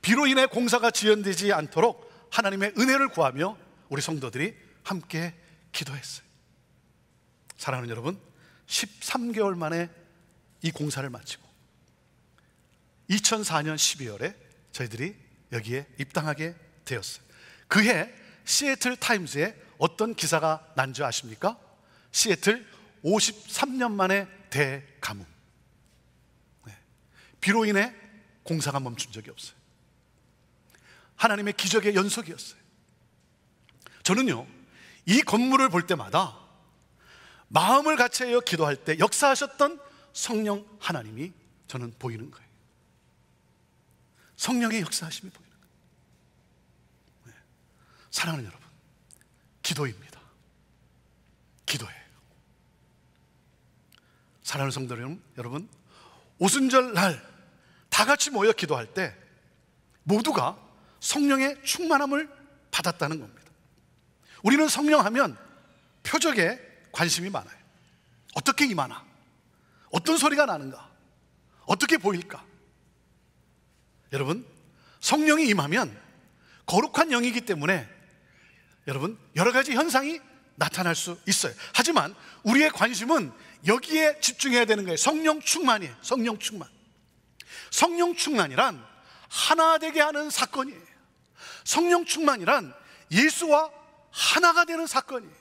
비로 인해 공사가 지연되지 않도록 하나님의 은혜를 구하며 우리 성도들이 함께 기도했어요. 사랑하는 여러분, 13개월 만에 이 공사를 마치고 2004년 12월에 저희들이 여기에 입당하게 되었어요. 그해 시애틀 타임즈에 어떤 기사가 난 줄 아십니까? 시애틀 53년 만에 대가뭄. 비로 인해 공사가 멈춘 적이 없어요. 하나님의 기적의 연속이었어요. 저는요, 이 건물을 볼 때마다 마음을 같이하여 기도할 때 역사하셨던 성령 하나님이 저는 보이는 거예요. 성령의 역사하심이 보이는 거예요. 사랑하는 여러분, 기도입니다. 기도예요. 사랑하는 성도 여러분, 오순절 날 다 같이 모여 기도할 때 모두가 성령의 충만함을 받았다는 겁니다. 우리는 성령하면 표적에 관심이 많아요. 어떻게 임하나? 어떤 소리가 나는가? 어떻게 보일까? 여러분, 성령이 임하면 거룩한 영이기 때문에 여러분 여러 가지 현상이 나타날 수 있어요. 하지만 우리의 관심은 여기에 집중해야 되는 거예요. 성령 충만이에요. 성령 충만. 성령 충만이란 하나 되게 하는 사건이에요. 성령 충만이란 예수와 하나가 되는 사건이에요.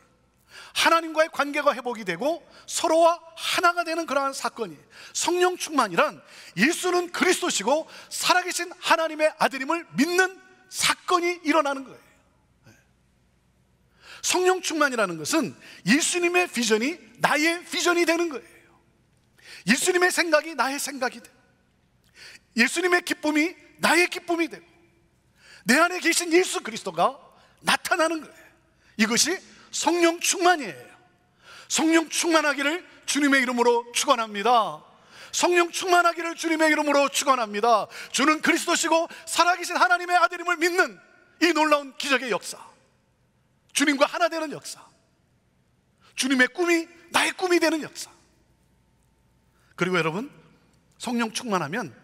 하나님과의 관계가 회복이 되고 서로와 하나가 되는 그러한 사건이에요. 성령 충만이란 예수는 그리스도시고 살아계신 하나님의 아들임을 믿는 사건이 일어나는 거예요. 성령 충만이라는 것은 예수님의 비전이 나의 비전이 되는 거예요. 예수님의 생각이 나의 생각이 되고 예수님의 기쁨이 나의 기쁨이 되고 내 안에 계신 예수 그리스도가 나타나는 거예요. 이것이 성령 충만이에요. 성령 충만하기를 주님의 이름으로 축원합니다. 성령 충만하기를 주님의 이름으로 축원합니다. 주는 그리스도시고 살아계신 하나님의 아들임을 믿는 이 놀라운 기적의 역사, 주님과 하나 되는 역사, 주님의 꿈이 나의 꿈이 되는 역사. 그리고 여러분, 성령 충만하면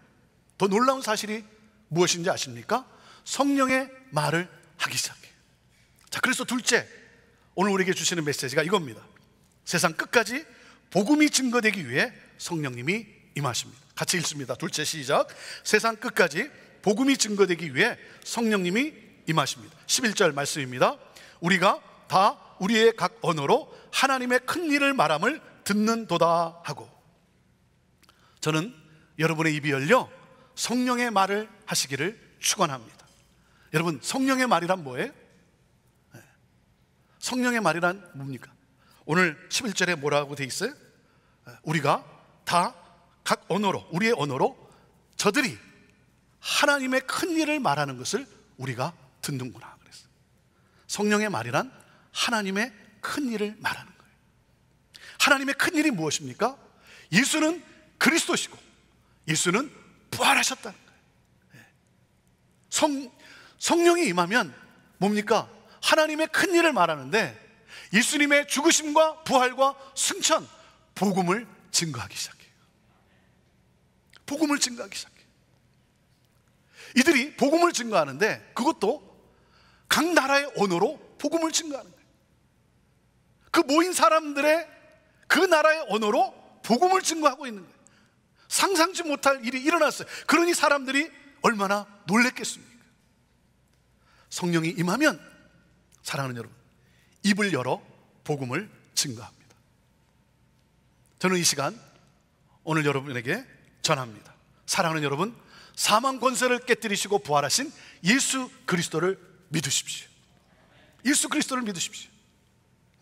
더 놀라운 사실이 무엇인지 아십니까? 성령의 말을 하기 시작해요. 자, 그래서 둘째, 오늘 우리에게 주시는 메시지가 이겁니다. 세상 끝까지 복음이 증거되기 위해 성령님이 임하십니다. 같이 읽습니다. 둘째 시작. 세상 끝까지 복음이 증거되기 위해 성령님이 임하십니다. 11절 말씀입니다. 우리가 다 우리의 각 언어로 하나님의 큰 일을 말함을 듣는도다 하고. 저는 여러분의 입이 열려 성령의 말을 하시기를 축원합니다. 여러분, 성령의 말이란 뭐예요? 성령의 말이란 뭡니까? 오늘 11절에 뭐라고 돼 있어요? 우리가 다 각 언어로, 우리의 언어로 저들이 하나님의 큰 일을 말하는 것을 우리가 듣는구나 그랬어요. 성령의 말이란 하나님의 큰 일을 말하는 거예요. 하나님의 큰 일이 무엇입니까? 예수는 그리스도시고 예수는 부활하셨다는 거예요. 성령이 임하면 뭡니까? 하나님의 큰 일을 말하는데 예수님의 죽으심과 부활과 승천, 복음을 증거하기 시작해요. 복음을 증거하기 시작해요. 이들이 복음을 증거하는데 그것도 각 나라의 언어로 복음을 증거하는 거예요. 그 모인 사람들의 그 나라의 언어로 복음을 증거하고 있는 거예요. 상상치 못할 일이 일어났어요. 그러니 사람들이 얼마나 놀랬겠습니까? 성령이 임하면 사랑하는 여러분, 입을 열어 복음을 증거합니다. 저는 이 시간 오늘 여러분에게 전합니다. 사랑하는 여러분, 사망 권세를 깨뜨리시고 부활하신 예수 그리스도를 믿으십시오. 예수 그리스도를 믿으십시오.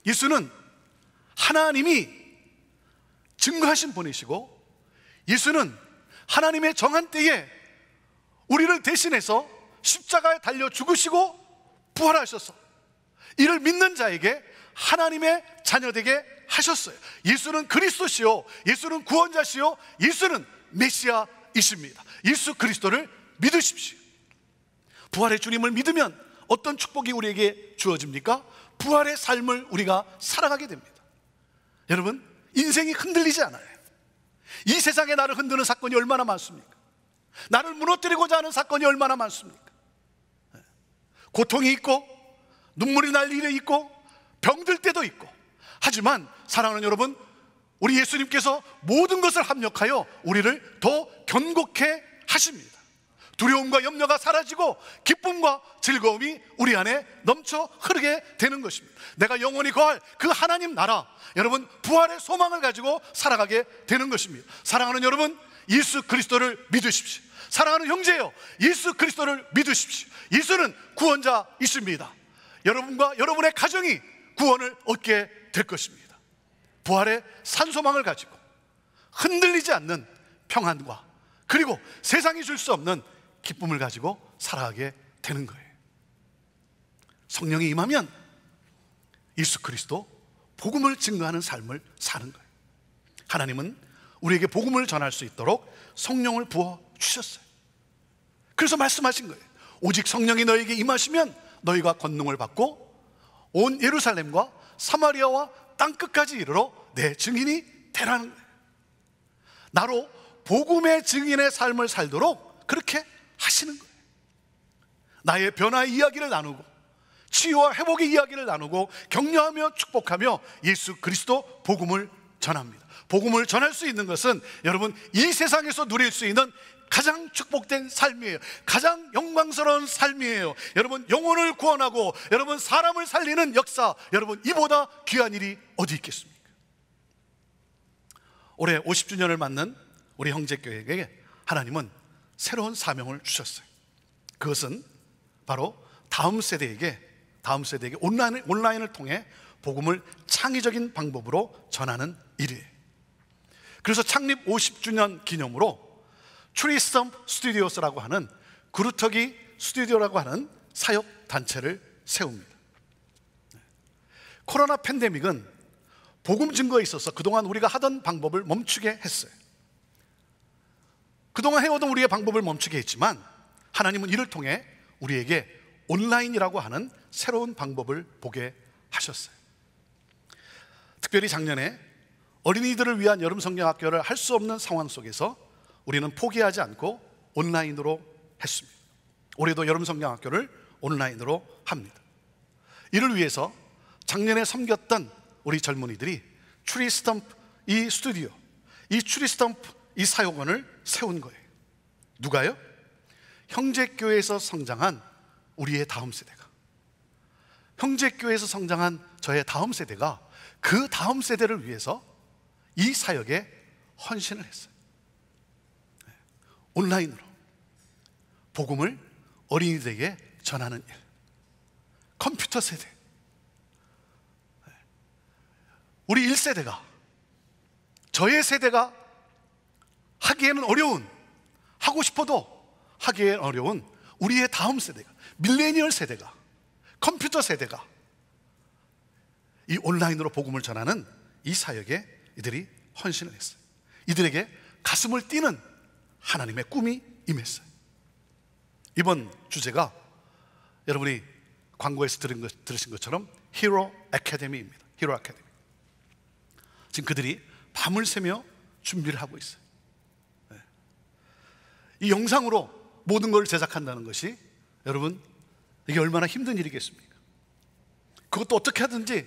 예수는 하나님이 증거하신 분이시고, 예수는 하나님의 정한 때에 우리를 대신해서 십자가에 달려 죽으시고 부활하셔서 이를 믿는 자에게 하나님의 자녀되게 하셨어요. 예수는 그리스도시요, 예수는 구원자시요, 예수는 메시아이십니다. 예수 그리스도를 믿으십시오. 부활의 주님을 믿으면 어떤 축복이 우리에게 주어집니까? 부활의 삶을 우리가 살아가게 됩니다. 여러분, 인생이 흔들리지 않아요. 이 세상에 나를 흔드는 사건이 얼마나 많습니까? 나를 무너뜨리고자 하는 사건이 얼마나 많습니까? 고통이 있고 눈물이 날 일이 있고 병들 때도 있고, 하지만 사랑하는 여러분, 우리 예수님께서 모든 것을 합력하여 우리를 더 견고케 하십니다. 두려움과 염려가 사라지고 기쁨과 즐거움이 우리 안에 넘쳐 흐르게 되는 것입니다. 내가 영원히 거할 그 하나님 나라, 여러분, 부활의 소망을 가지고 살아가게 되는 것입니다. 사랑하는 여러분, 예수 그리스도를 믿으십시오. 사랑하는 형제요, 예수 그리스도를 믿으십시오. 예수는 구원자이십니다. 여러분과 여러분의 가정이 구원을 얻게 될 것입니다. 부활의 산소망을 가지고 흔들리지 않는 평안과, 그리고 세상이 줄 수 없는 기쁨을 가지고 살아가게 되는 거예요. 성령이 임하면 예수 그리스도 복음을 증거하는 삶을 사는 거예요. 하나님은 우리에게 복음을 전할 수 있도록 성령을 부어주셨어요. 그래서 말씀하신 거예요. 오직 성령이 너에게 임하시면 너희가 권능을 받고 온 예루살렘과 사마리아와 땅끝까지 이르러 내 증인이 되라는 거예요. 나로 복음의 증인의 삶을 살도록 그렇게 하시는 거예요. 나의 변화의 이야기를 나누고 치유와 회복의 이야기를 나누고 격려하며 축복하며 예수 그리스도 복음을 전합니다. 복음을 전할 수 있는 것은 여러분, 이 세상에서 누릴 수 있는 가장 축복된 삶이에요. 가장 영광스러운 삶이에요. 여러분, 영혼을 구원하고 여러분 사람을 살리는 역사, 여러분, 이보다 귀한 일이 어디 있겠습니까? 올해 50주년을 맞는 우리 형제교회에게 하나님은 새로운 사명을 주셨어요. 그것은 바로 다음 세대에게 온라인을 통해 복음을 창의적인 방법으로 전하는 일이에요. 그래서 창립 50주년 기념으로 트리스텀프 스튜디오스라고 하는, 구루터기 스튜디오라고 하는 사역 단체를 세웁니다. 코로나 팬데믹은 복음 증거에 있어서 그동안 우리가 하던 방법을 멈추게 했어요. 그동안 해오던 우리의 방법을 멈추게 했지만 하나님은 이를 통해 우리에게 온라인이라고 하는 새로운 방법을 보게 하셨어요. 특별히 작년에 어린이들을 위한 여름 성경학교를 할 수 없는 상황 속에서 우리는 포기하지 않고 온라인으로 했습니다. 올해도 여름 성경학교를 온라인으로 합니다. 이를 위해서 작년에 섬겼던 우리 젊은이들이 트리스텀프 이 스튜디오, 이 트리스텀프 이 사역원을 세운 거예요. 누가요? 형제교회에서 성장한 우리의 다음 세대가, 형제교회에서 성장한 저의 다음 세대가 그 다음 세대를 위해서 이 사역에 헌신을 했어요. 온라인으로 복음을 어린이들에게 전하는 일, 컴퓨터 세대, 우리 1세대가, 저의 세대가 하기에는 어려운, 하고 싶어도 하기에는 어려운 우리의 다음 세대가, 밀레니얼 세대가, 컴퓨터 세대가 이 온라인으로 복음을 전하는 이 사역에 이들이 헌신을 했어요. 이들에게 가슴을 뛰는 하나님의 꿈이 임했어요. 이번 주제가 여러분이 광고에서 들으신 것처럼 히로 아카데미입니다. 히로 아카데미. 지금 그들이 밤을 새며 준비를 하고 있어요. 이 영상으로 모든 걸 제작한다는 것이 여러분, 이게 얼마나 힘든 일이겠습니까? 그것도 어떻게 하든지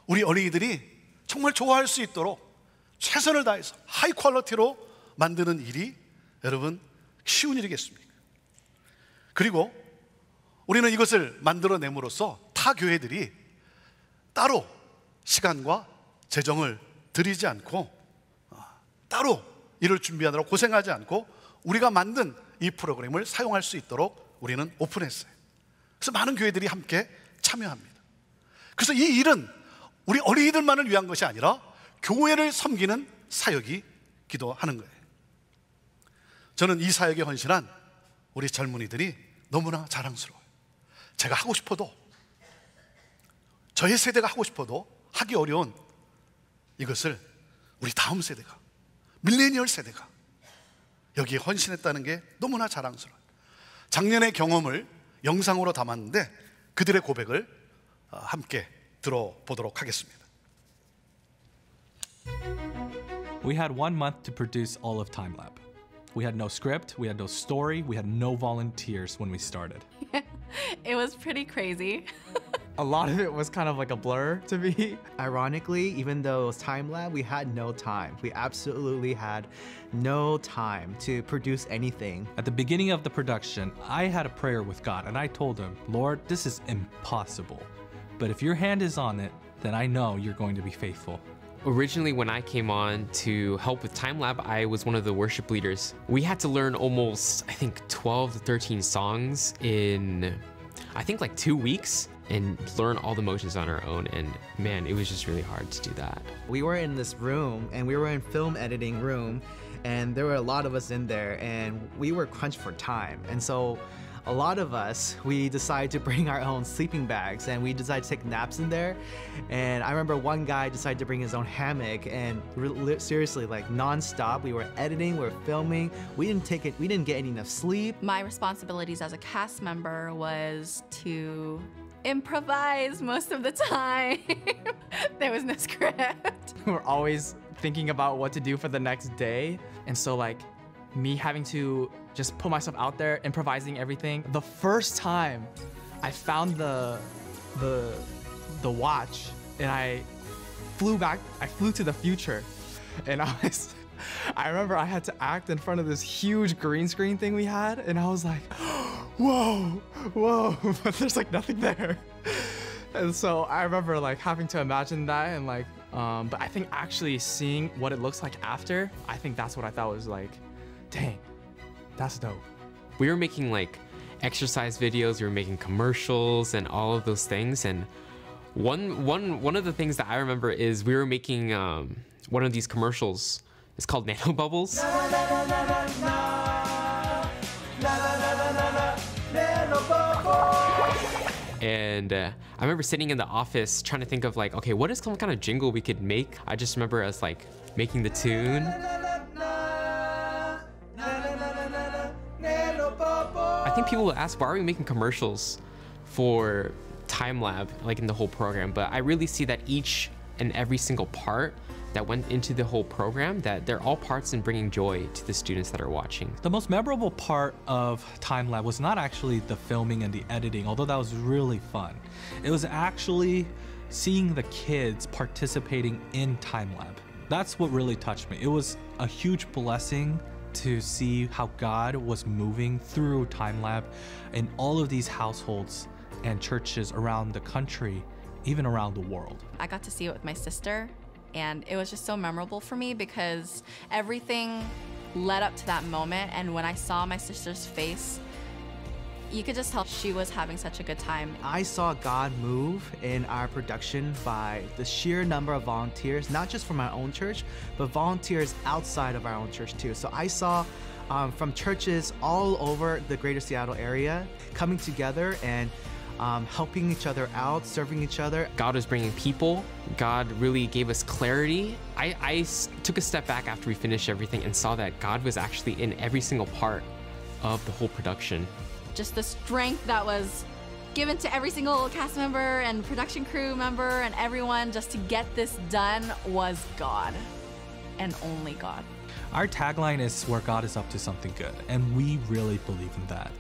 우리 어린이들이 정말 좋아할 수 있도록 최선을 다해서 하이 퀄리티로 만드는 일이 여러분 쉬운 일이겠습니까? 그리고 우리는 이것을 만들어냄으로써 타 교회들이 따로 시간과 재정을 들이지 않고 따로 이를 준비하느라 고생하지 않고 우리가 만든 이 프로그램을 사용할 수 있도록 우리는 오픈했어요. 그래서 많은 교회들이 함께 참여합니다. 그래서 이 일은 우리 어린이들만을 위한 것이 아니라 교회를 섬기는 사역이기도 하는 거예요. 저는 이 사역에 헌신한 우리 젊은이들이 너무나 자랑스러워요. 제가 하고 싶어도, 저의 세대가 하고 싶어도 하기 어려운 이것을 우리 다음 세대가, 밀레니얼 세대가 여기에 헌신했다는 게 너무나 자랑스러워요. 작년의 경험을 영상으로 담았는데 그들의 고백을 함께 들어보도록 하겠습니다. We had 1 month to produce all of TimeLab. We had no script, we had no story, we had no volunteers when we started. It was pretty crazy. A lot of it was kind of like a blur to me. Ironically, even though it was TimeLab, we had no time. We absolutely had no time to produce anything. At the beginning of the production, I had a prayer with God and I told him, Lord, this is impossible. But if your hand is on it, then I know you're going to be faithful. Originally, when I came on to help with TimeLab, I was one of the worship leaders. We had to learn almost, I think, 12 to 13 songs in, I think, like 2 weeks and learn all the motions on our own. And man, it was just really hard to do that. We were in this room and we were in film editing room and there were a lot of us in there and we were crunched for time. And so a lot of us, we decided to bring our own sleeping bags and we decided to take naps in there. And I remember one guy decided to bring his own hammock and seriously, like non-stop, we were editing, we were filming. We didn't get enough sleep. My responsibilities as a cast member was to improvise most of the time. There was no script. We're always thinking about what to do for the next day. And so like me having to just put myself out there, improvising everything. The first time I found the watch and I flew to the future. And I remember I had to act in front of this huge green screen thing we had and I was like, whoa, but there's like nothing there. And so I remember like having to imagine that and like, but I think actually seeing what it looks like after, I think that's what I thought was like, dang, that's dope. We were making like exercise videos, we were making commercials and all of those things. And one of the things that I remember is we were making one of these commercials. It's called Nano Bubbles. And I remember sitting in the office trying to think of like, okay, what is some kind of jingle we could make? I just remember us like making the tune. I think people will ask, why are we making commercials for TimeLab, like in the whole program? But I really see that each and every single part that went into the whole program, that they're all parts in bringing joy to the students that are watching. The most memorable part of TimeLab was not actually the filming and the editing, although that was really fun. It was actually seeing the kids participating in TimeLab. That's what really touched me. It was a huge blessing to see how God was moving through TimeLab in all of these households and churches around the country, even around the world. I got to see it with my sister, and it was just so memorable for me because everything led up to that moment. And when I saw my sister's face, you could just tell she was having such a good time. I saw God move in our production by the sheer number of volunteers, not just from our own church, but volunteers outside of our own church too. So I saw from churches all over the greater Seattle area coming together and helping each other out, serving each other. God was bringing people. God really gave us clarity. I took a step back after we finished everything and saw that God was actually in every single part of the whole production. Just the strength that was given to every single cast member and production crew member and everyone just to get this done was God and only God. Our tagline is where God is up to something good, and we really believe in that.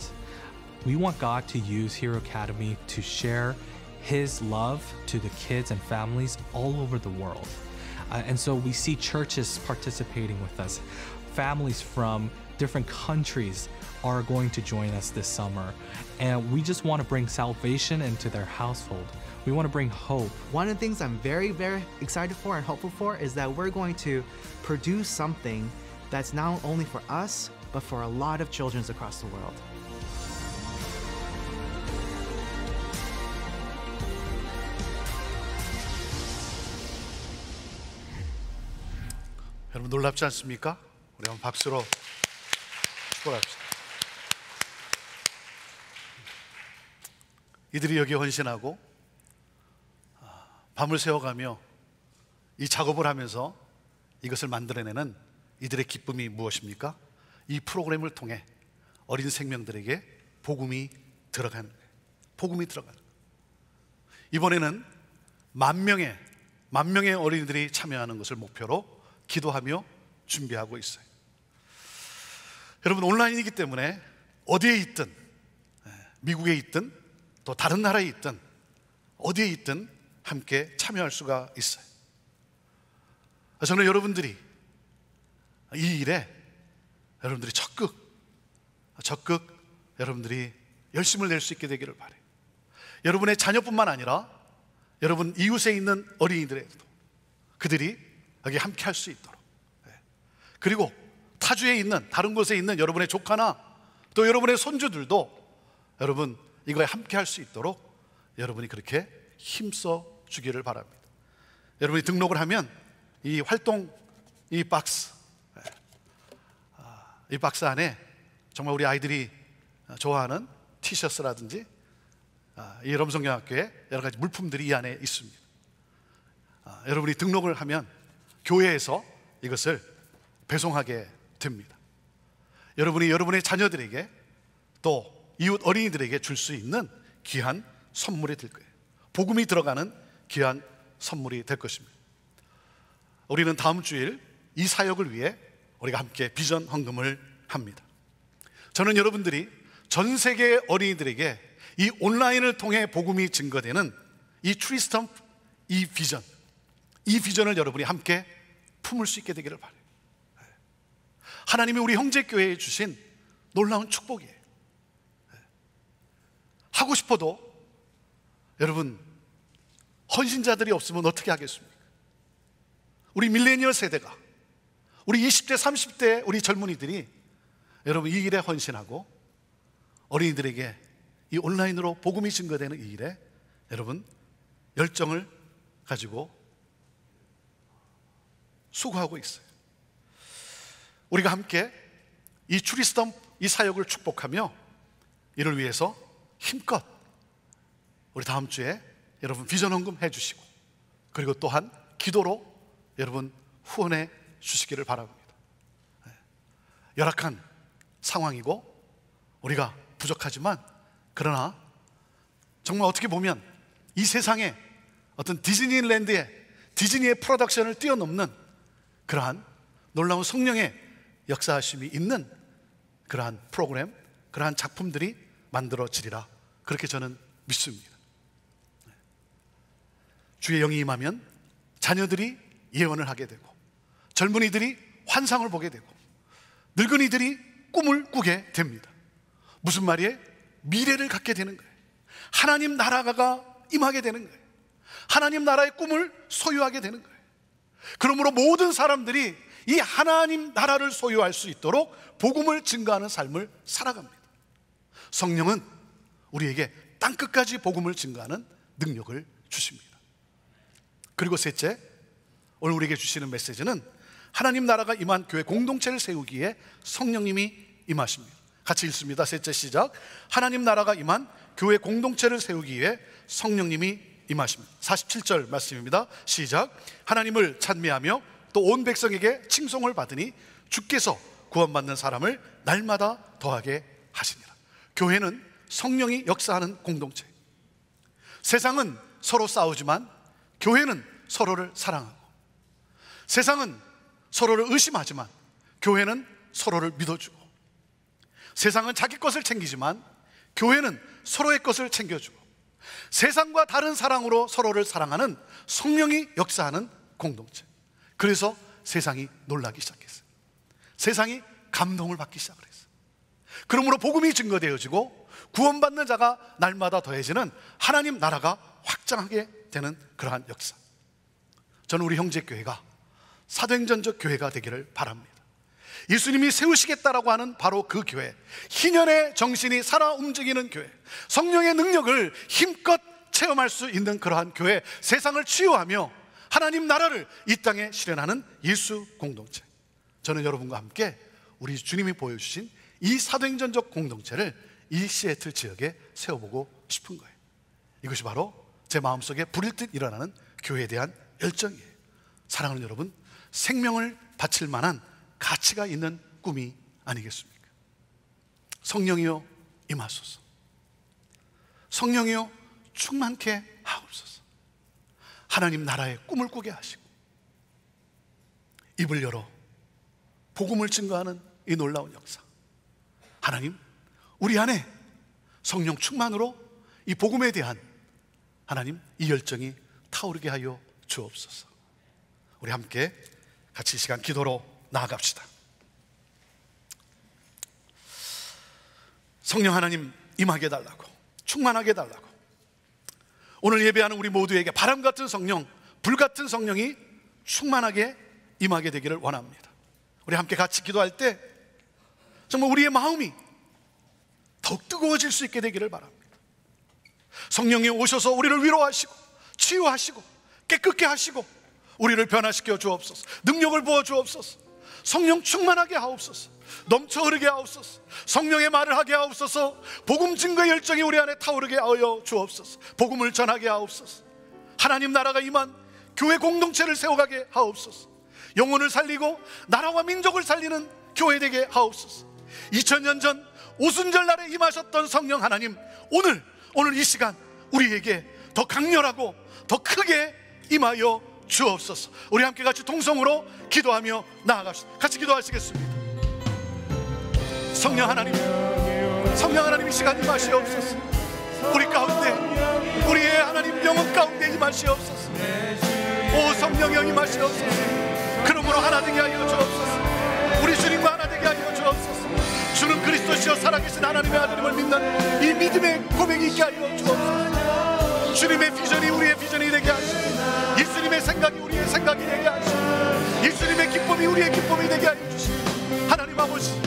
We want God to use Hero Academy to share His love to the kids and families all over the world. And so we see churches participating with us. Families from different countries are going to join us this summer. And we just want to bring salvation into their household. We want to bring hope. One of the things I'm very, very excited for and hopeful for is that we're going to produce something that's not only for us, but for a lot of children across the world. 여러분 놀랍지 않습니까? 우리 한번 박수로 축복합시다. 이들이 여기 헌신하고 밤을 새워가며 이 작업을 하면서 이것을 만들어내는 이들의 기쁨이 무엇입니까? 이 프로그램을 통해 어린 생명들에게 복음이 들어가는 거예요. 복음이 들어가는 거예요. 이번에는 만 명의 어린이들이 참여하는 것을 목표로 기도하며 준비하고 있어요. 여러분 온라인이기 때문에 어디에 있든, 미국에 있든 또 다른 나라에 있든 어디에 있든 함께 참여할 수가 있어요. 저는 여러분들이 이 일에 여러분들이 적극 여러분들이 열심을 낼 수 있게 되기를 바라요. 여러분의 자녀뿐만 아니라 여러분 이웃에 있는 어린이들에도 그들이 여기 함께 할 수 있도록, 그리고 타주에 있는 다른 곳에 있는 여러분의 조카나 또 여러분의 손주들도 여러분 이거에 함께 할 수 있도록 여러분이 그렇게 힘써 주기를 바랍니다. 여러분이 등록을 하면 이 활동 이 박스 안에 정말 우리 아이들이 좋아하는 티셔츠라든지 이 럼성여학교에 여러 가지 물품들이 이 안에 있습니다. 여러분이 등록을 하면 교회에서 이것을 배송하게 됩니다. 여러분이 여러분의 자녀들에게 또 이웃 어린이들에게 줄 수 있는 귀한 선물이 될 거예요. 복음이 들어가는 귀한 선물이 될 것입니다. 우리는 다음 주일 이 사역을 위해 우리가 함께 비전 헌금을 합니다. 저는 여러분들이 전 세계 어린이들에게 이 온라인을 통해 복음이 증거되는 이 트리스텀프 이 비전을 여러분이 함께 품을 수 있게 되기를 바라요. 하나님이 우리 형제교회에 주신 놀라운 축복이에요. 하고 싶어도 여러분 헌신자들이 없으면 어떻게 하겠습니까? 우리 밀레니얼 세대가, 우리 20대 30대 우리 젊은이들이 여러분 이 일에 헌신하고 어린이들에게 이 온라인으로 복음이 증거되는 이 일에 여러분 열정을 가지고 수고하고 있어요. 우리가 함께 이 트리스텀 이 사역을 축복하며 이를 위해서 힘껏 우리 다음 주에 여러분 비전 헌금 해주시고 그리고 또한 기도로 여러분 후원해 주시기를 바랍니다. 열악한 상황이고 우리가 부족하지만 그러나 정말 어떻게 보면 이 세상에 어떤 디즈니랜드의 디즈니의 프로덕션을 뛰어넘는 그러한 놀라운 성령의 역사하심이 있는 그러한 프로그램, 그러한 작품들이 만들어지리라 그렇게 저는 믿습니다. 주의 영이 임하면 자녀들이 예언을 하게 되고 젊은이들이 환상을 보게 되고 늙은이들이 꿈을 꾸게 됩니다. 무슨 말이에요? 미래를 갖게 되는 거예요. 하나님 나라가 임하게 되는 거예요. 하나님 나라의 꿈을 소유하게 되는 거예요. 그러므로 모든 사람들이 이 하나님 나라를 소유할 수 있도록 복음을 증거하는 삶을 살아갑니다. 성령은 우리에게 땅끝까지 복음을 증거하는 능력을 주십니다. 그리고 셋째, 오늘 우리에게 주시는 메시지는 하나님 나라가 임한 교회 공동체를 세우기에 성령님이 임하십니다. 같이 읽습니다. 셋째 시작. 하나님 나라가 임한 교회 공동체를 세우기 위해 성령님이 임하십니다. 47절 말씀입니다. 시작. 하나님을 찬미하며 또 온 백성에게 칭송을 받으니 주께서 구원받는 사람을 날마다 더하게 하시니라. 교회는 성령이 역사하는 공동체. 세상은 서로 싸우지만 교회는 서로를 사랑하고, 세상은 서로를 의심하지만 교회는 서로를 믿어주고, 세상은 자기 것을 챙기지만 교회는 서로의 것을 챙겨주고, 세상과 다른 사랑으로 서로를 사랑하는 성령이 역사하는 공동체. 그래서 세상이 놀라기 시작했어요. 세상이 감동을 받기 시작을 했어요. 그러므로 복음이 증거되어지고 구원받는 자가 날마다 더해지는 하나님 나라가 확장하게 되는 그러한 역사. 저는 우리 형제교회가 사도행전적 교회가 되기를 바랍니다. 예수님이 세우시겠다라고 하는 바로 그 교회, 희년의 정신이 살아 움직이는 교회, 성령의 능력을 힘껏 체험할 수 있는 그러한 교회, 세상을 치유하며 하나님 나라를 이 땅에 실현하는 예수 공동체. 저는 여러분과 함께 우리 주님이 보여주신 이 사도행전적 공동체를 이 시애틀 지역에 세워보고 싶은 거예요. 이것이 바로 제 마음속에 불일 듯 일어나는 교회에 대한 열정이에요. 사랑하는 여러분, 생명을 바칠 만한 가치가 있는 꿈이 아니겠습니까? 성령이여 임하소서. 성령이여 충만케 하옵소서. 하나님 나라의 꿈을 꾸게 하시고 입을 열어 복음을 증거하는 이 놀라운 역사, 하나님 우리 안에 성령 충만으로 이 복음에 대한 하나님 이 열정이 타오르게 하여 주옵소서. 우리 함께 같이 이 시간 기도로 나아갑시다. 성령 하나님 임하게 달라고, 충만하게 달라고, 오늘 예배하는 우리 모두에게 바람 같은 성령, 불 같은 성령이 충만하게 임하게 되기를 원합니다. 우리 함께 같이 기도할 때 정말 우리의 마음이 더욱 뜨거워질 수 있게 되기를 바랍니다. 성령이 오셔서 우리를 위로하시고 치유하시고 깨끗게 하시고 우리를 변화시켜 주옵소서. 능력을 부어 주옵소서. 성령 충만하게 하옵소서. 넘쳐 흐르게 하옵소서. 성령의 말을 하게 하옵소서. 복음 증거의 열정이 우리 안에 타오르게 하여 주옵소서. 복음을 전하게 하옵소서. 하나님 나라가 임한 교회 공동체를 세워가게 하옵소서. 영혼을 살리고 나라와 민족을 살리는 교회 되게 하옵소서. 2000년 전 오순절 날에 임하셨던 성령 하나님, 오늘 이 시간 우리에게 더 강렬하고 더 크게 임하여 주옵소서. 우리 함께 같이 동성으로 기도하며 나아갑시다. 같이 기도하시겠습니다. 성령 하나님, 성령 하나님 이 시간 임하시옵소서. 우리 가운데, 우리의 하나님 영혼 가운데 임하시옵소서. 오 성령여 임하시옵소서. 그러므로 하나 되게 하여 주옵소서. 우리 주님과 하나 되게 하여 주옵소서. 주는 그리스도시여 살아계신 하나님의 아들임을 믿는 이 믿음의 고백이 있게 하여 주옵소서. 주님의 비전이 우리의 비전이 되게 하시고, 예수님의 생각이 우리의 생각이 되게 하시고, 예수님의 기쁨이 우리의 기쁨이 되게 하여 주시고, 하나님 아버지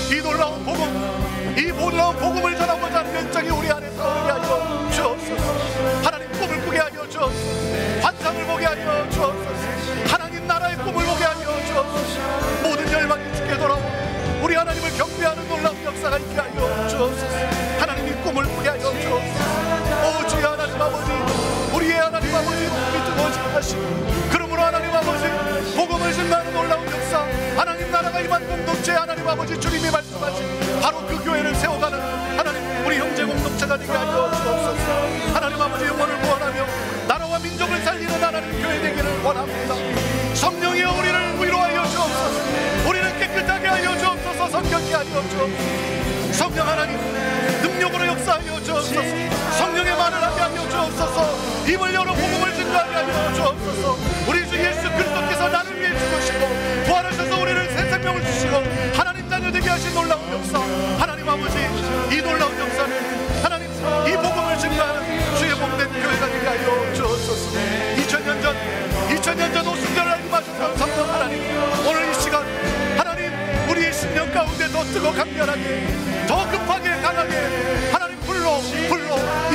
이 놀라운 복음, 이 놀라운 복음을 전하고자 하는 열정이 우리 안에 타오르게 하여 주옵소서. 하나님 꿈을 꾸게 하여 주옵소서. 환상을 보게 하여 주옵소서. 하나님 나라의 꿈을 보게 하여 주옵소서. 모든 열망이 주께 돌아오고 우리 하나님을 경배하는 놀라운 역사가 있게 하여 주옵소서. 하나님이 꿈을 꾸게 하여 주옵소서. 오 주의 하나님 아버지, 우리의 하나님 아버지 복음이 뜨거워지게 하시고, 그러므로 하나님 아버지 복음을 전하는 놀라운 역사, 하나님 나라가 임한 공동체, 하나님 아버지 주님이 말씀하신 바로 그 교회를 세워가는 하나님 우리 형제 공동체가 되게 하여 주옵소서. 하나님 아버지 영혼을 구원하며 나라와 민족을 살리는 하나님 교회 되기를 원합니다. 성령이여 우리를 위로하여 주옵소서. 우리를 깨끗하게 하여 주옵소서. 성경케 하여 주옵소서. 성령 하나님 능력으로 역사하여 주옵소서. 성령의 말을 하게 하여 주옵소서. 입을 열어 복음을 증거하게 하여 주옵소서. 우리 주 예수 그리스도께서 나를 위해 죽으시고 부활하셔서 우리를 새 생명을 주시고 하나님 자녀 되게 하신 놀라운 역사, 하나님 아버지 이 놀라운 역사를 하나님 이 복음을 증거하는 주의 복된 교회가 되게 하여 주옵소서. 2000년 전 오순절을 임하셨던 성령 하나님, 오늘 이 시간 하나님 우리의 심령 가운데 더 뜨거 강렬하게, 더 급하게 강하게 하나님 불로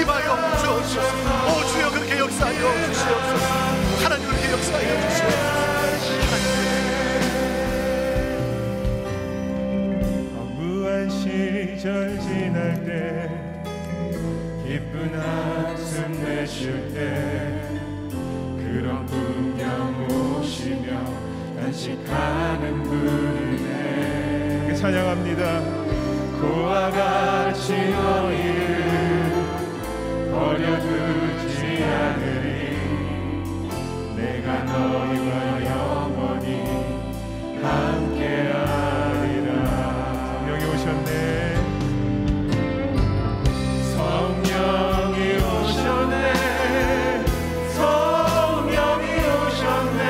임하여 주옵소서. 오 주여 그렇게 역사하여 주시옵소서. 하나님 그렇게 역사하여 주시옵소서. 허무한 시절 지날 때, 기쁜 한숨 내쉴 때, 그런 풍경 오시며 간직하는 분이네. 찬양합니다. 그와 같이 너희를 버려두지 않으리. 내가 너희와 영원히 함께하리라. 성령이 오셨네. 성령이 오셨네.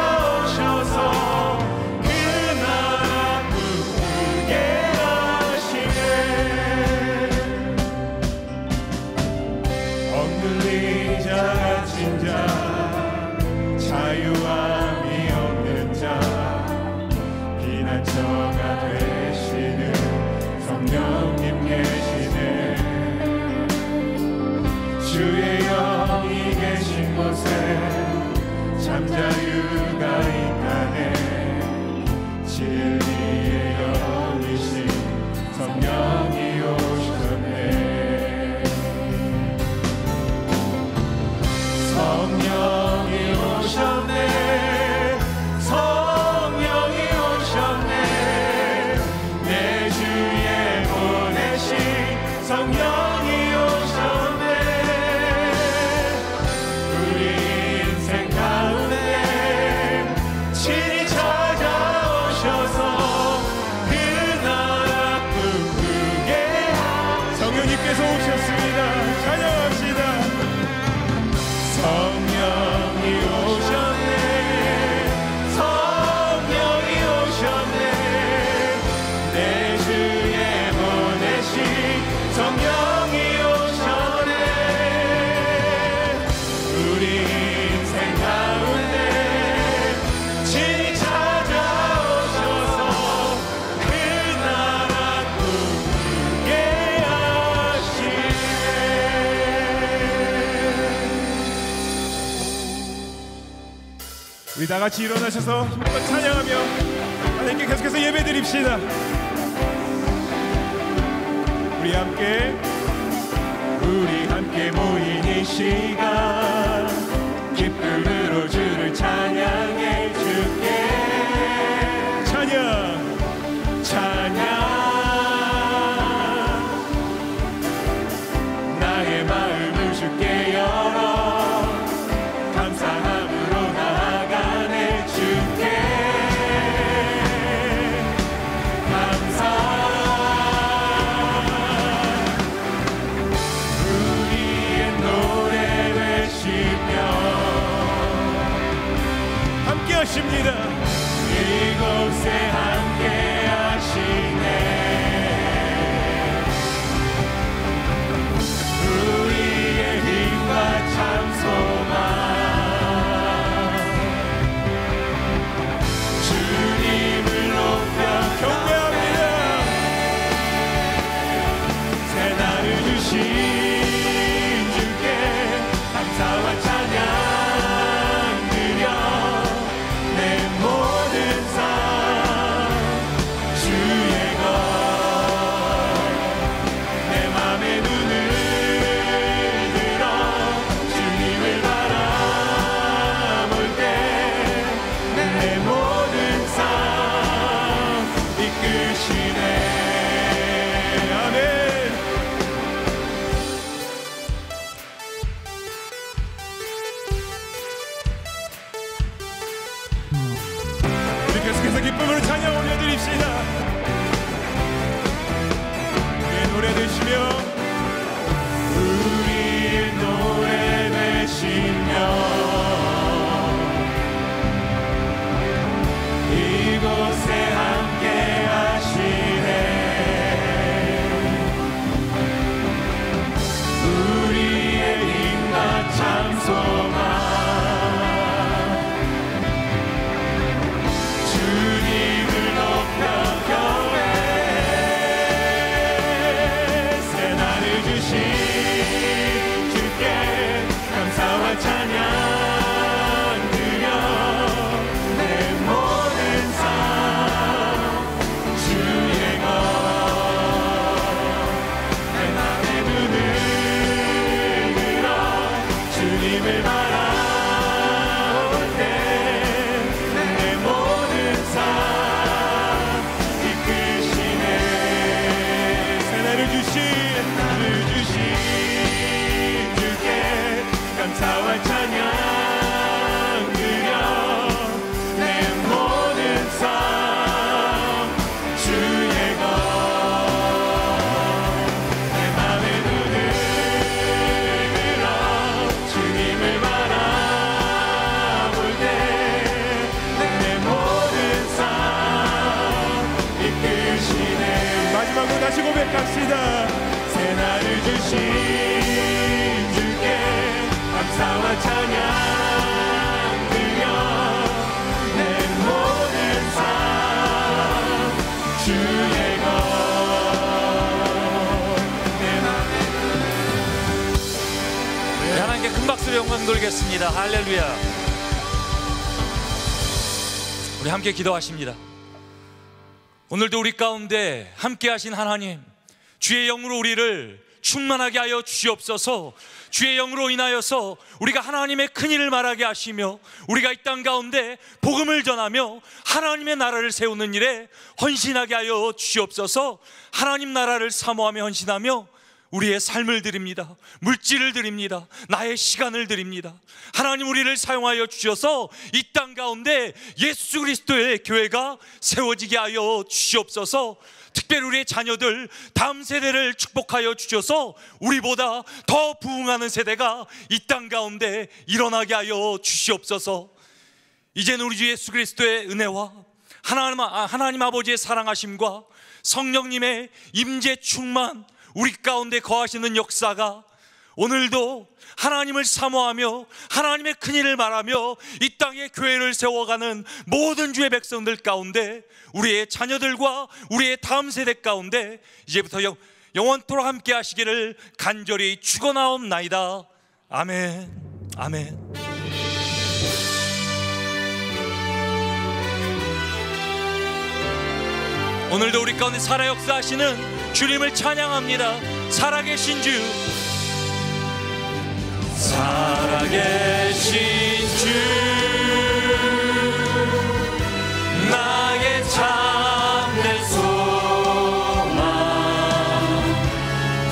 찾아오셔서 그 나라 우리 다 같이 일어나셔서 힘껏 찬양하며 하나님께 계속해서 예배드립시다. 우리 함께 모인 이 시간 기쁨으로 주를 찬양해 줄게. 찬양 나의 마음을 주께 열어 감사함으로 나아가네 주께 감사. 우리의 노래 외치며 함께 하십니다. 이곳에 함께 하시네. 우리의 힘과 참 소망 주님을 높여 경배합니다. 새날을 주신 주께 감사와 찬양 드려 내 모든 삶 주의 것 내 맘의 눈을 들어 주님을 바라볼 때 내 모든 삶 이끄시네. 아멘. 우리 계속해서 기쁨으로 찬양 올려드립시다. 우리의 노래 되시며 우리의 노래 되시며 이곳에 함께 하시네. 우리의 힘과 참 소망 주님을 높여 경배. 새날을 주신 주께 감사와 찬양 드려 내 모든 삶 주의 것 내 맘의 눈을 들어 주님을 바라볼 때 내 모든 삶 이끄시네. 새날을 주신 주께 감사와 찬양 드려 내 모든 삶 주의 것 내 맘의 눈을 들어 주님을 바라볼 때 내 모든 삶 이끄시네. 마지막으로 다시 고백합시다. 새날을 주신 주께 감사와 찬양 드려 내 모든 삶 주의 것 내 맘의 네, 하나님께 큰 박수로 영광 돌리겠습니다. 할렐루야. 우리 함께 기도하십니다. 오늘도 우리 가운데 함께 하신 하나님, 주의 영으로 우리를 충만하게 하여 주시옵소서. 주의 영으로 인하여서 우리가 하나님의 큰일을 말하게 하시며 우리가 이 땅 가운데 복음을 전하며 하나님의 나라를 세우는 일에 헌신하게 하여 주시옵소서. 하나님 나라를 사모하며 헌신하며 우리의 삶을 드립니다. 물질을 드립니다. 나의 시간을 드립니다. 하나님 우리를 사용하여 주셔서 이 땅 가운데 예수 그리스도의 교회가 세워지게 하여 주시옵소서. 특별히 우리의 자녀들 다음 세대를 축복하여 주셔서 우리보다 더 부흥하는 세대가 이 땅 가운데 일어나게 하여 주시옵소서. 이제는 우리 주 예수 그리스도의 은혜와 하나님 아버지의 사랑하심과 성령님의 임재 충만 우리 가운데 거하시는 역사가 오늘도 하나님을 사모하며 하나님의 큰일을 말하며 이 땅에 교회를 세워가는 모든 주의 백성들 가운데 우리의 자녀들과 우리의 다음 세대 가운데 이제부터 영원토록 함께 하시기를 간절히 축원하옵나이다. 아멘. 아멘. 오늘도 우리 가운데 살아 역사하시는 주님을 찬양합니다. 살아계신 주, 살아계신 주, 나의 참된 소망,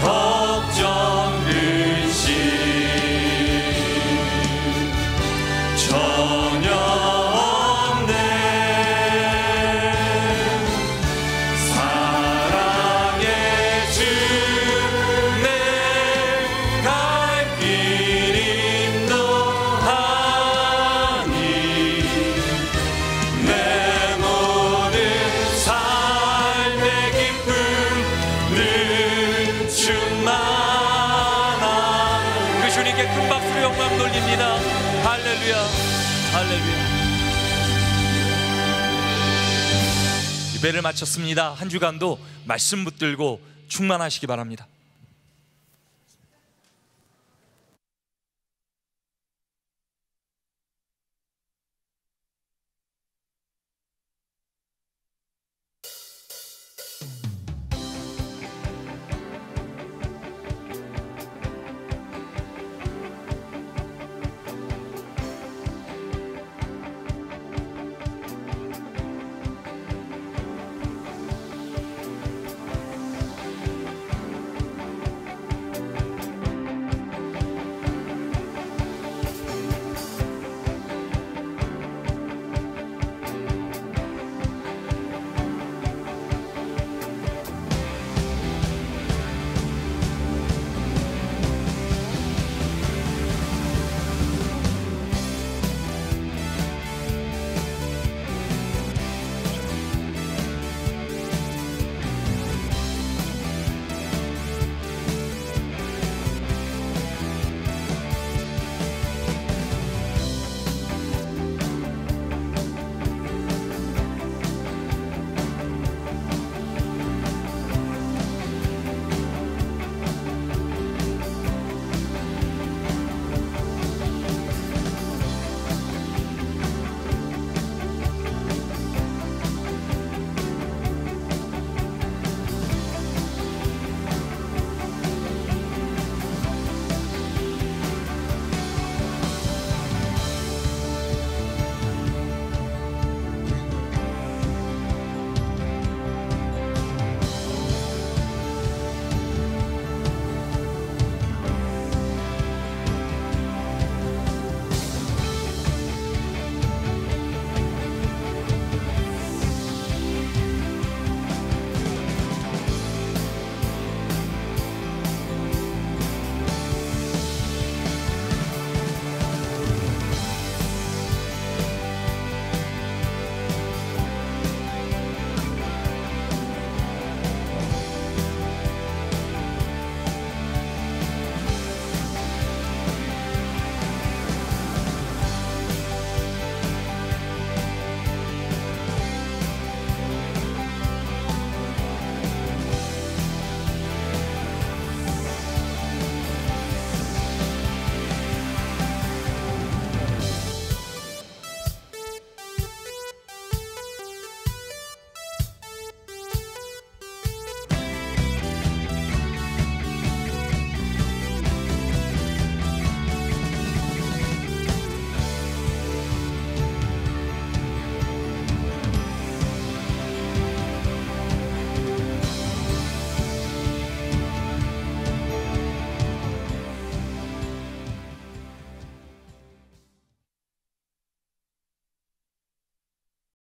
걱정 근심 전혀 없네. 사랑의 주, 내 갈 길 인도하니 내 모든 삶의 기쁨 늘 충만한 그 주님께 큰 박수로 영광 돌립니다. 할렐루야, 할렐루야. 예배를 마쳤습니다. 한 주간도 말씀 붙들고 충만하시기 바랍니다.